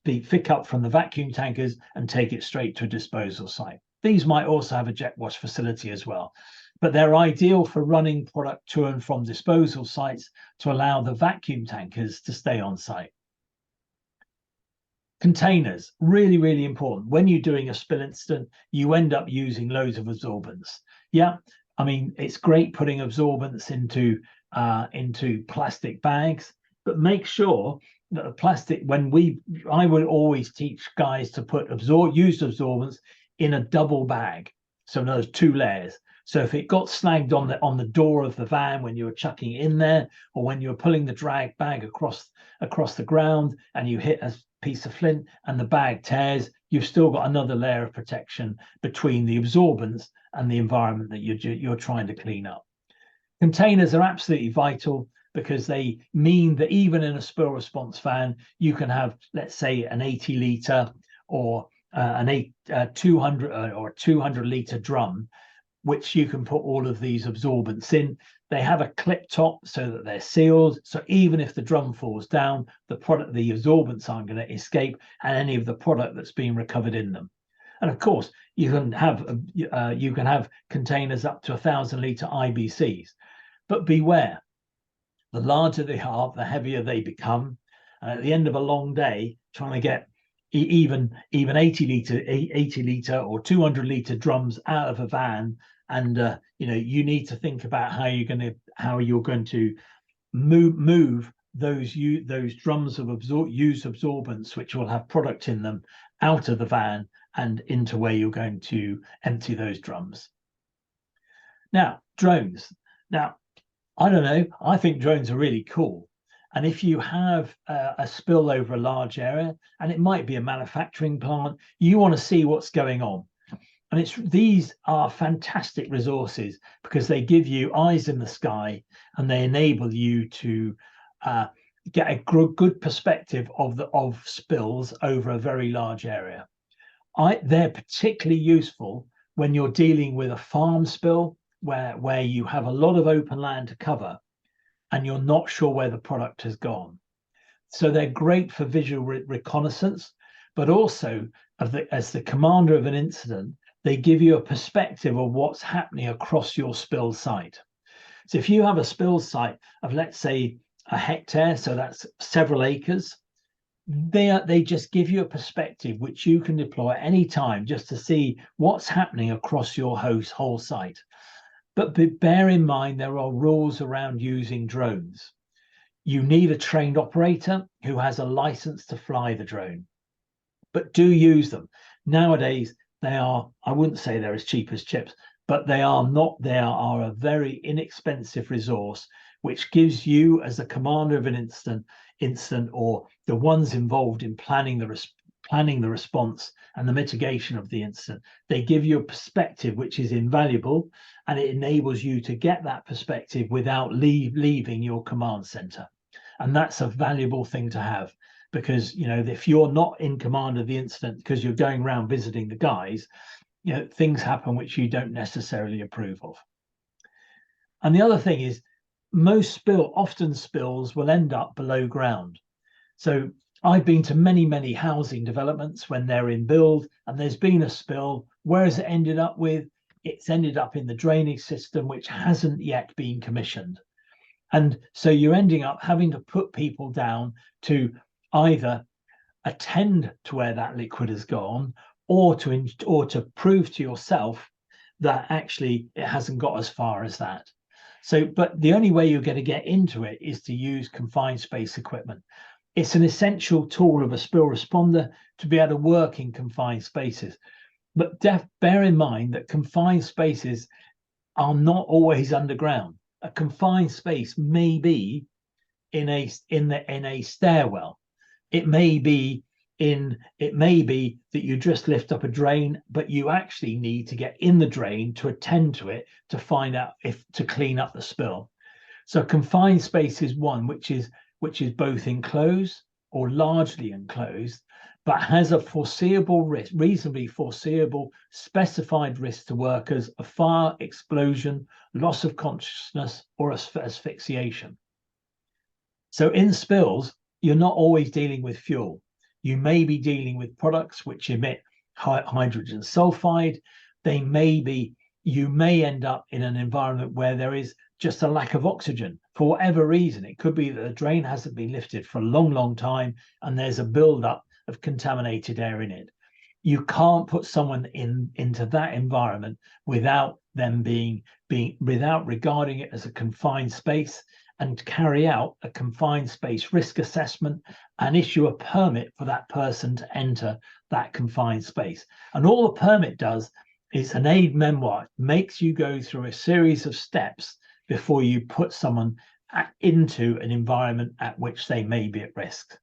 pick up from the vacuum tankers and take it straight to a disposal site. These might also have a jet wash facility as well, but they're ideal for running product to and from disposal sites to allow the vacuum tankers to stay on site. Containers, really, really important. When you're doing a spill incident, you end up using loads of absorbents. Yeah, I mean, it's great putting absorbents into plastic bags, but make sure that the plastic, I would always teach guys to put used absorbents in a double bag. So those 2 layers. So if it got snagged on the door of the van when you were chucking it in there, or when you were pulling the drag bag across the ground and you hit a piece of flint and the bag tears, you've still got another layer of protection between the absorbents and the environment that you're trying to clean up. Containers are absolutely vital because they mean that even in a spill response van, you can have, let's say, an 80-litre or a 200-litre drum, which you can put all of these absorbents in. They have a clip top so that they're sealed. So even if the drum falls down, the absorbents aren't going to escape, and any of the product that's being recovered in them. And of course, you can have containers up to 1,000-litre IBCs, but beware. The larger they are, the heavier they become. And at the end of a long day, trying to get even 80-litre or 200-litre drums out of a van, and you need to think about how you're going to move those drums of used absorbents, which will have product in them, out of the van and into where you're going to empty those drums. Now, drones. Now, I don't know, I think drones are really cool. And if you have a spill over a large area, and it might be a manufacturing plant, you want to see what's going on. And these are fantastic resources because they give you eyes in the sky and they enable you to get a good perspective of spills over a very large area. They're particularly useful when you're dealing with a farm spill where you have a lot of open land to cover and you're not sure where the product has gone. So they're great for visual reconnaissance, but also as the commander of an incident, they give you a perspective of what's happening across your spill site. So if you have a spill site of, let's say, a hectare, so that's several acres, they just give you a perspective which you can deploy at any time just to see what's happening across your whole site. But bear in mind, there are rules around using drones. You need a trained operator who has a license to fly the drone, but do use them. Nowadays, I wouldn't say they're as cheap as chips, but they are a very inexpensive resource, which gives you, as the commander of an incident or the ones involved in planning the response and the mitigation of the incident, they give you a perspective which is invaluable, and it enables you to get that perspective without leaving your command center. And that's a valuable thing to have, because if you're not in command of the incident because you're going around visiting the guys, things happen which you don't necessarily approve of. And the other thing is, often spills will end up below ground. So I've been to many housing developments when they're in build and there's been a spill. Where has it ended up with? It's ended up in the drainage system, which hasn't yet been commissioned. And so you're ending up having to put people down to either attend to where that liquid has gone, or to prove to yourself that actually it hasn't got as far as that. So, but the only way you're going to get into it is to use confined space equipment. It's an essential tool of a spill responder to be able to work in confined spaces. But bear in mind that confined spaces are not always underground. A confined space may be in a stairwell, It may be that you just lift up a drain, but you actually need to get in the drain to attend to it to find out if to clean up the spill. So confined space is one which is both enclosed or largely enclosed, but has a foreseeable risk, reasonably foreseeable specified risk to workers of fire, explosion, loss of consciousness, or asphyxiation. So in spills, you're not always dealing with fuel. You may be dealing with products which emit hydrogen sulfide. You may end up in an environment where there is just a lack of oxygen for whatever reason. It could be that the drain hasn't been lifted for a long, long time and there's a buildup of contaminated air in it. You can't put someone into that environment without them without regarding it as a confined space, and carry out a confined space risk assessment and issue a permit for that person to enter that confined space. And all the permit does is an aid memoir, makes you go through a series of steps before you put someone into an environment at which they may be at risk.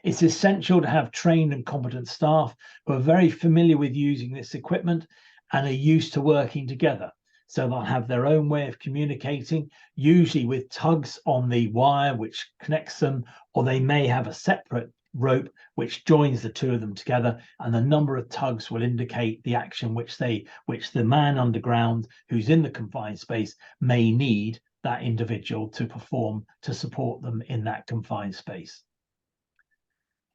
It's essential to have trained and competent staff who are very familiar with using this equipment and are used to working together. So they'll have their own way of communicating, usually with tugs on the wire which connects them, or they may have a separate rope which joins the two of them together, and the number of tugs will indicate the action which the man underground who's in the confined space may need that individual to perform to support them in that confined space.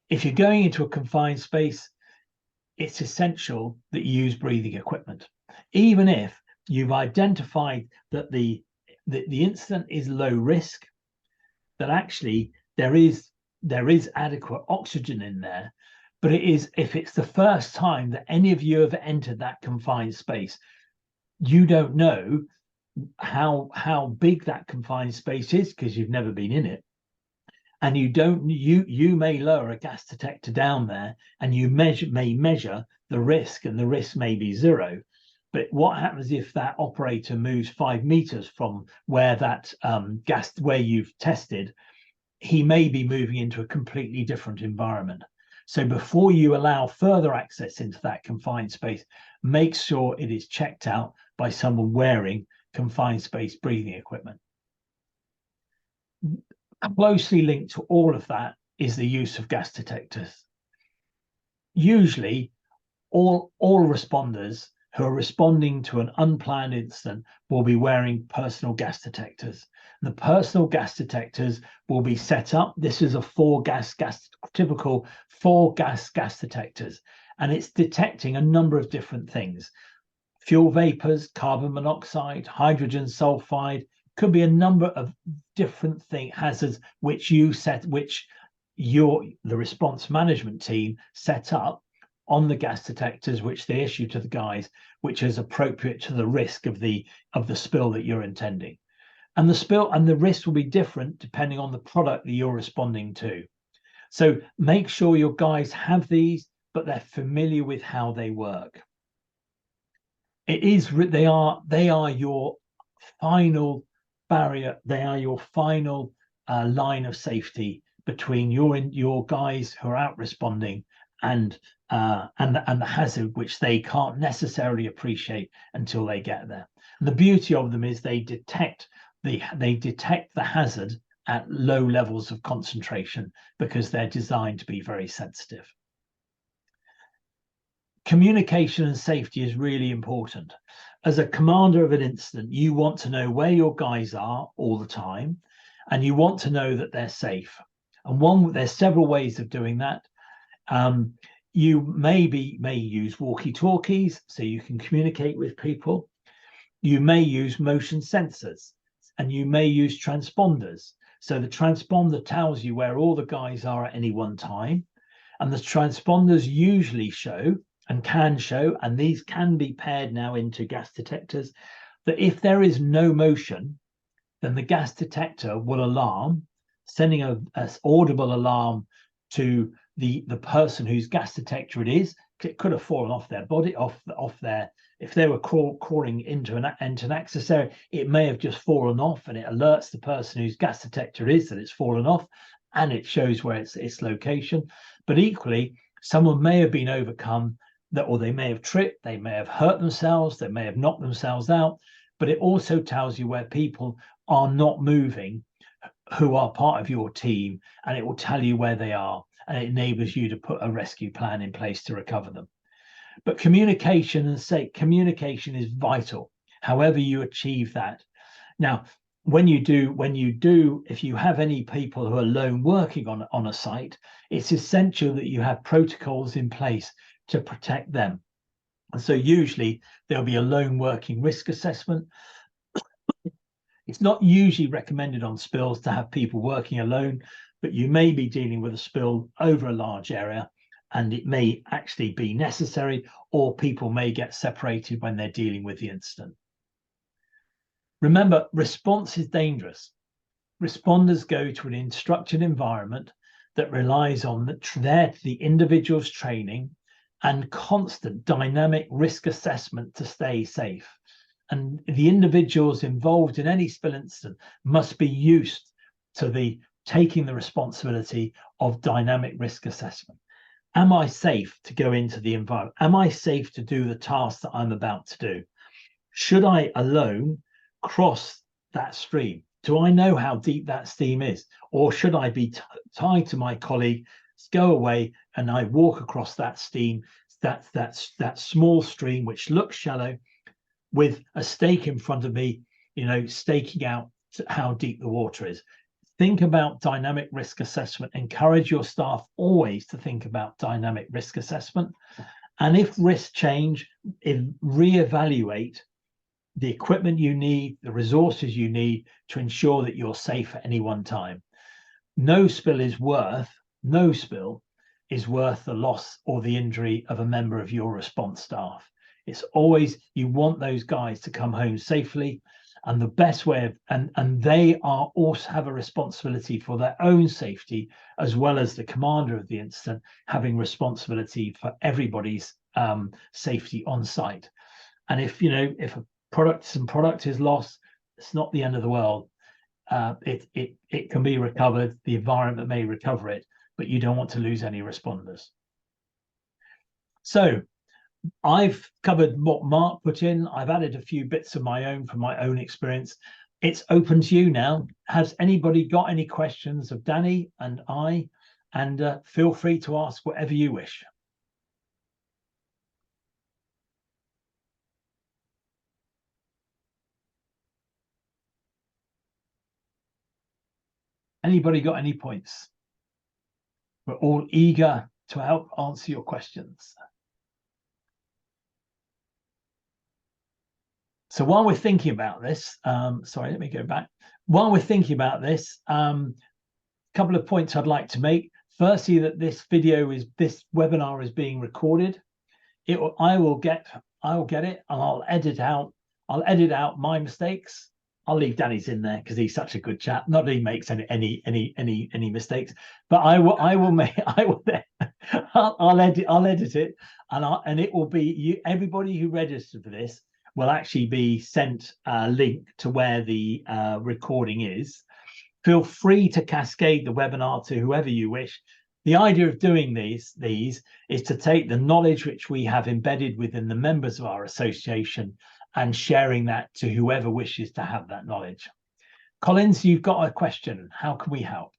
If you're going into a confined space, it's essential that you use breathing equipment, even if you've identified that the incident is low risk, that actually there is adequate oxygen in there. But if it's the first time that any of you have entered that confined space, you don't know how big that confined space is because you've never been in it. And you may lower a gas detector down there and you may measure the risk, and the risk may be zero. But what happens if that operator moves 5 meters from where that where you've tested? He may be moving into a completely different environment. So before you allow further access into that confined space, make sure it is checked out by someone wearing confined space breathing equipment. Closely linked to all of that is the use of gas detectors. Usually, all responders who are responding to an unplanned incident will be wearing personal gas detectors. The personal gas detectors will be set up. This is a typical 4-gas detectors, and it's detecting a number of different things: fuel vapors, carbon monoxide, hydrogen sulfide. Could be a number of different hazards which the response management team set up on the gas detectors, which they issue to the guys, which is appropriate to the risk of the spill that you're intending. And the spill and the risk will be different depending on the product that you're responding to. So make sure your guys have these, but they're familiar with how they work. They are your final barrier. They are your final line of safety between your guys who are out responding and the hazard, which they can't necessarily appreciate until they get there. And the beauty of them is they detect the hazard at low levels of concentration because they're designed to be very sensitive. Communication and safety is really important. As a commander of an incident, you want to know where your guys are all the time, and you want to know that they're safe. And there's several ways of doing that. You may use walkie-talkies so you can communicate with people. You may use motion sensors, and you may use transponders. So the transponder tells you where all the guys are at any one time, and the transponders usually show and can show, and these can be paired now into gas detectors, that if there is no motion, then the gas detector will alarm, sending an audible alarm to the person whose gas detector it is. It could have fallen off their body, if they were crawling into an access area, it may have just fallen off, and it alerts the person whose gas detector it is that it's fallen off, and it shows where its location. But equally, someone may have been overcome, that, or they may have tripped, they may have hurt themselves, they may have knocked themselves out, but it also tells you where people are not moving who are part of your team, and it will tell you where they are, and it enables you to put a rescue plan in place to recover them. But communication is vital, however you achieve that. Now, when you do, if you have any people who are lone working on a site, it's essential that you have protocols in place to protect them. And so usually there'll be a lone working risk assessment. It's not usually recommended on spills to have people working alone, but you may be dealing with a spill over a large area, and it may actually be necessary, or people may get separated when they're dealing with the incident. Remember, response is dangerous. Responders go to an instructed environment that relies on the individual's training and constant dynamic risk assessment to stay safe. And the individuals involved in any spill incident must be used to taking the responsibility of dynamic risk assessment. Am I safe to go into the environment? Am I safe to do the task that I'm about to do? Should I alone cross that stream? Do I know how deep that stream is? Or should I be tied to my colleague, go away, and I walk across that stream, that small stream which looks shallow, with a stake in front of me, staking out how deep the water is? Think about dynamic risk assessment. Encourage your staff always to think about dynamic risk assessment. And if risks change, reevaluate the equipment you need, the resources you need to ensure that you're safe at any one time. No spill is worth the loss or the injury of a member of your response staff. It's always, you want those guys to come home safely, and the best way and they are also have a responsibility for their own safety, as well as the commander of the incident having responsibility for everybody's safety on site. And if a product is lost, it's not the end of the world. It can be recovered. The environment may recover it, but you don't want to lose any responders. So I've covered what Mark put in. I've added a few bits of my own from my own experience. It's open to you now. Has anybody got any questions of Danny and I? And feel free to ask whatever you wish. Anybody got any points? We're all eager to help answer your questions. So while we're thinking about this, sorry, let me go back. While we're thinking about this, a couple of points I'd like to make. Firstly, that this webinar is being recorded. I will get it, and I'll edit out my mistakes. I'll leave Danny's in there because he's such a good chap. Not that he makes any mistakes, but I'll edit it, and it will be everybody who registered for this will actually be sent a link to where the recording is. Feel free to cascade the webinar to whoever you wish. The idea of doing these is to take the knowledge which we have embedded within the members of our association and sharing that to whoever wishes to have that knowledge. Collins, you've got a question. How can we help?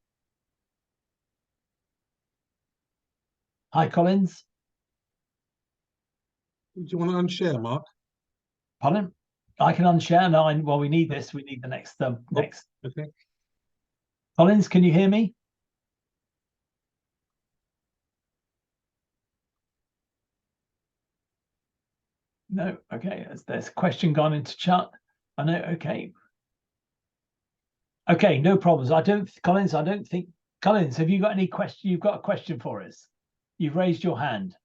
Hi, Collins. Do you want to unshare, Mark? Pardon? I can unshare. No, well, we need this. We need the next. Okay. Collins, can you hear me? No. Okay. There's a question gone into chat. I know. Okay. Okay. No problems. Collins, have you got any question? You've got a question for us. You've raised your hand.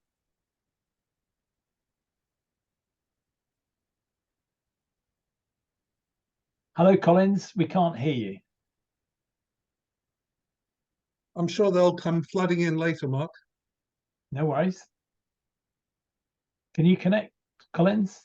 Hello, Collins. We can't hear you. I'm sure they'll come flooding in later, Mark. No worries. Can you connect, Collins?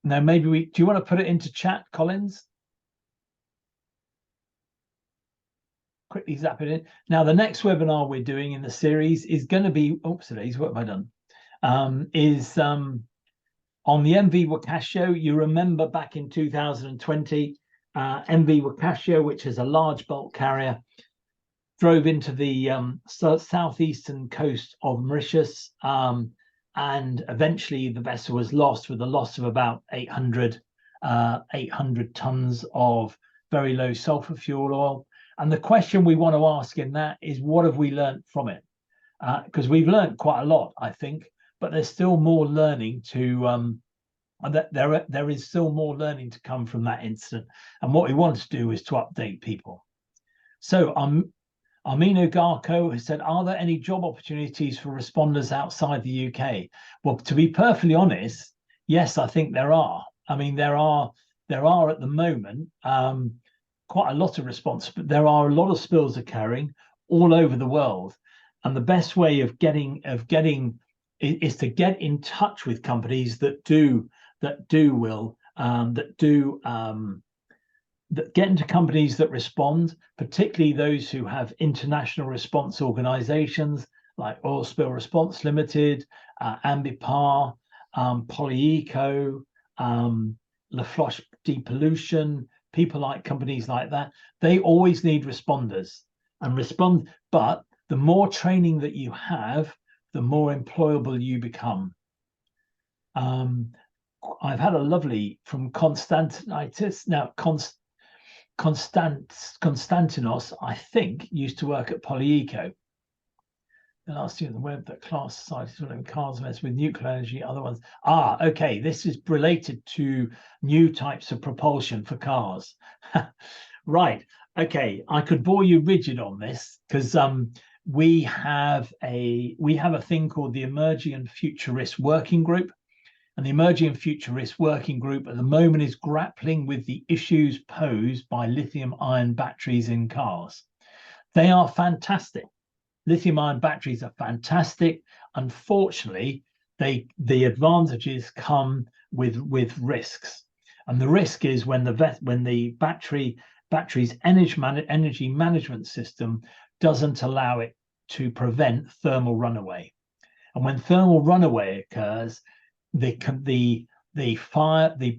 Now, maybe do you want to put it into chat, Collins? Quickly zap it in. Now, the next webinar we're doing in the series is going to be, oops, today's, what have I done? On the MV Wakasho. You remember back in 2020, MV Wakasho, which is a large bulk carrier, drove into the southeastern coast of Mauritius, and eventually the vessel was lost with a loss of about 800 tons of very low sulfur fuel oil. And the question we want to ask in that is, what have we learned from it? Because we've learned quite a lot, I think, but there's still more learning to there is still more learning to come from that incident. And what we want to do is to update people. So Armino Garco has said, are there any job opportunities for responders outside the UK? Well, to be perfectly honest, yes, I think there are. I mean, there are at the moment quite a lot of response, but there are a lot of spills occurring all over the world. And the best way of getting is to get in touch with companies that get into companies that respond, particularly those who have international response organizations like Oil Spill Response Limited, Ambipar, Polyeco, La Floche Depollution, people like companies like that. They always need responders and respond, but the more training that you have, the more employable you become. I've had a lovely from Constantinos. Now, Constantinos, I think, used to work at Polyeco. The last year, the web that class societies will cars mess with nuclear energy, other ones. Okay, this is related to new types of propulsion for cars. Right. Okay, I could bore you rigid on this because we have a thing called the Emerging and Future Risk Working Group. And the Emerging and Future Risk Working Group at the moment is grappling with the issues posed by lithium-ion batteries in cars. They are fantastic. Lithium-ion batteries are fantastic. Unfortunately, the advantages come with risks. And the risk is when the battery's energy management system doesn't allow it to prevent thermal runaway. And when thermal runaway occurs, the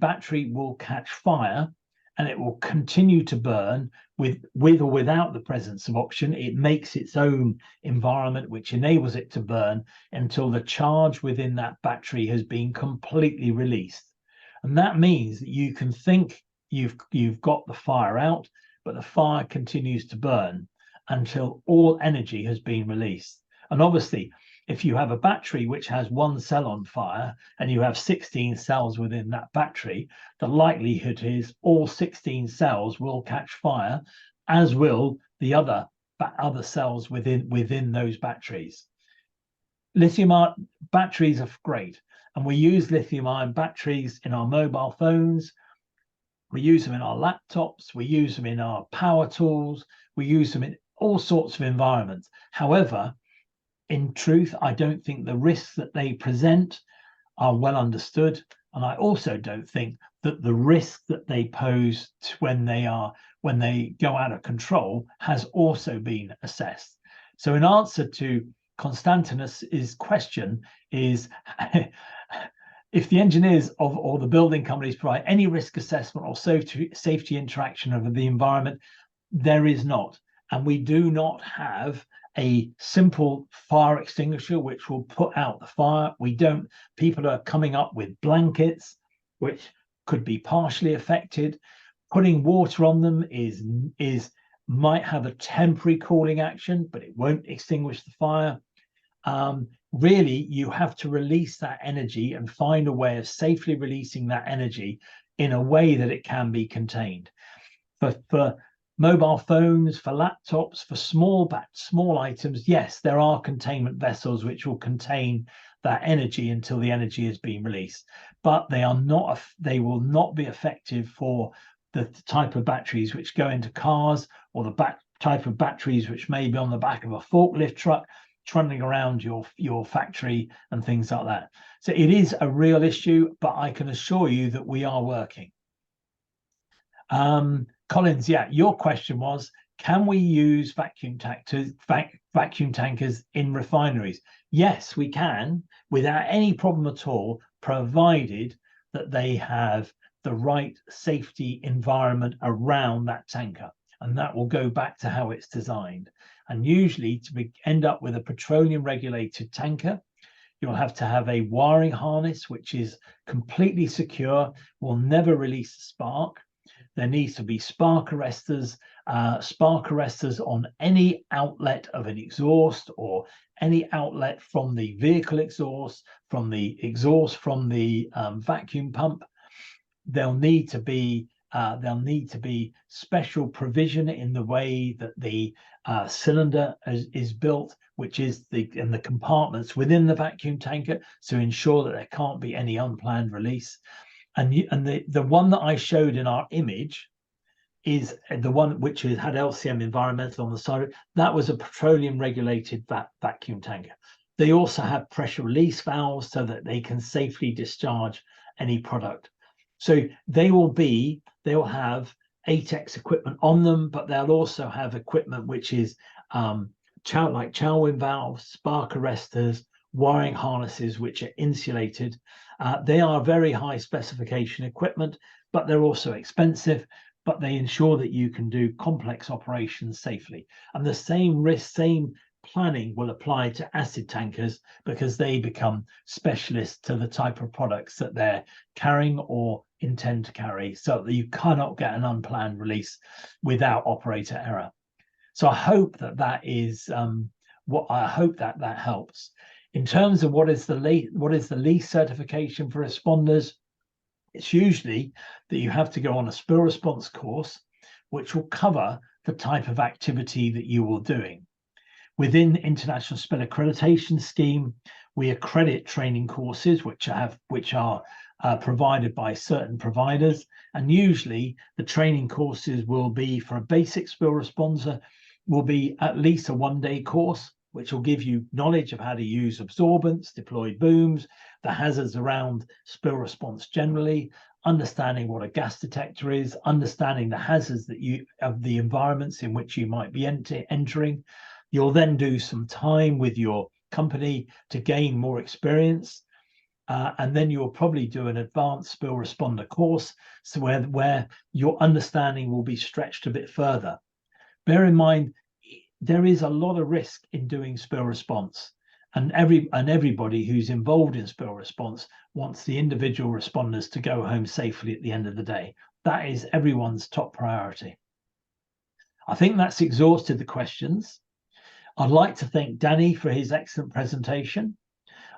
battery will catch fire and it will continue to burn with or without the presence of oxygen. It makes its own environment which enables it to burn until the charge within that battery has been completely released. And that means that you can think you've got the fire out, but the fire continues to burn until all energy has been released. And obviously, if you have a battery which has one cell on fire and you have 16 cells within that battery, the likelihood is all 16 cells will catch fire, as will the other cells within those batteries. Lithium-ion batteries are great, and we use lithium-ion batteries in our mobile phones. We use them in our laptops. We use them in our power tools. We use them in all sorts of environments. However, in truth, I don't think the risks that they present are well understood. And I also don't think that the risk that they pose when they go out of control has also been assessed. So in answer to Constantinos' question is, if the engineers or the building companies provide any risk assessment or safety interaction of the environment, there is not. And we do not have a simple fire extinguisher which will put out the fire. People are coming up with blankets which could be partially affected. Putting water on them might have a temporary cooling action, but it won't extinguish the fire. Really, you have to release that energy and find a way of safely releasing that energy in a way that it can be contained. For mobile phones, for laptops, for small items, yes, there are containment vessels which will contain that energy until the energy has been released, but they will not be effective for the type of batteries which go into cars, or the type of batteries which may be on the back of a forklift truck. trundling around your factory and things like that. So it is a real issue, but I can assure you that we are working. Collins, yeah, your question was, can we use vacuum tankers in refineries? Yes, we can, without any problem at all, provided that they have the right safety environment around that tanker. And that will go back to how it's designed. And usually to end up with a petroleum regulated tanker, you'll have to have a wiring harness, which is completely secure, will never release a spark. There needs to be spark arresters on any outlet of an exhaust or any outlet from the vehicle exhaust, from the exhaust from the vacuum pump. There'll need to be special provision in the way that the cylinder is built, which is the compartments within the vacuum tanker, to ensure that there can't be any unplanned release. And the one that I showed in our image is the one which had LCM Environmental on the side. That was a petroleum regulated vacuum tanker. They also have pressure release valves so that they can safely discharge any product. So they'll have ATEX equipment on them, but they'll also have equipment which is like Chalwin valves, spark arresters, wiring harnesses which are insulated. They are very high specification equipment, but they're also expensive, but they ensure that you can do complex operations safely. And the same planning will apply to acid tankers, because they become specialists to the type of products that they're carrying or intend to carry, so that you cannot get an unplanned release without operator error. So I hope that is that helps. In terms of what is the least certification for responders, it's usually that you have to go on a spill response course, which will cover the type of activity that you are doing. Within the International Spill Accreditation Scheme, we accredit training courses which are provided by certain providers, and usually the training courses will be, for a basic spill responder, will be at least a 1-day course, which will give you knowledge of how to use absorbents, deployed booms, the hazards around spill response generally, understanding what a gas detector is, understanding the hazards of the environments in which you might be entering. You'll then do some time with your company to gain more experience. And then you'll probably do an advanced spill responder course, so where your understanding will be stretched a bit further. Bear in mind, there is a lot of risk in doing spill response, and everybody who's involved in spill response wants the individual responders to go home safely at the end of the day. That is everyone's top priority. I think that's exhausted the questions. I'd like to thank Danny for his excellent presentation.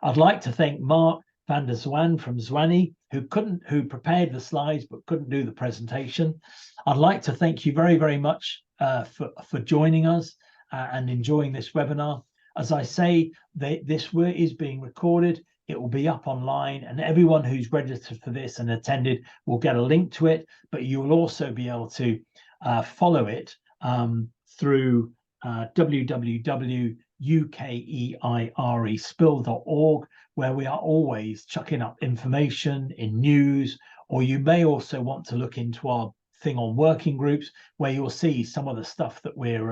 I'd like to thank Mark van der Zwan from Zwanny, who prepared the slides but couldn't do the presentation. I'd like to thank you very, very much for joining us and enjoying this webinar. As I say, this is being recorded. It will be up online, and everyone who's registered for this and attended will get a link to it, but you will also be able to follow it through www.ukeirespill.org, where we are always chucking up information in news, or you may also want to look into our thing on working groups, where you'll see some of the stuff that we're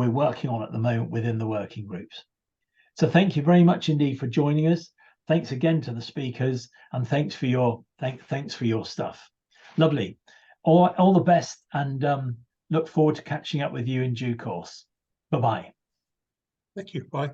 working on at the moment within the working groups. So thank you very much indeed for joining us. Thanks again to the speakers, and thanks for your stuff. Lovely. All the best, and look forward to catching up with you in due course. Bye-bye. Thank you. Bye.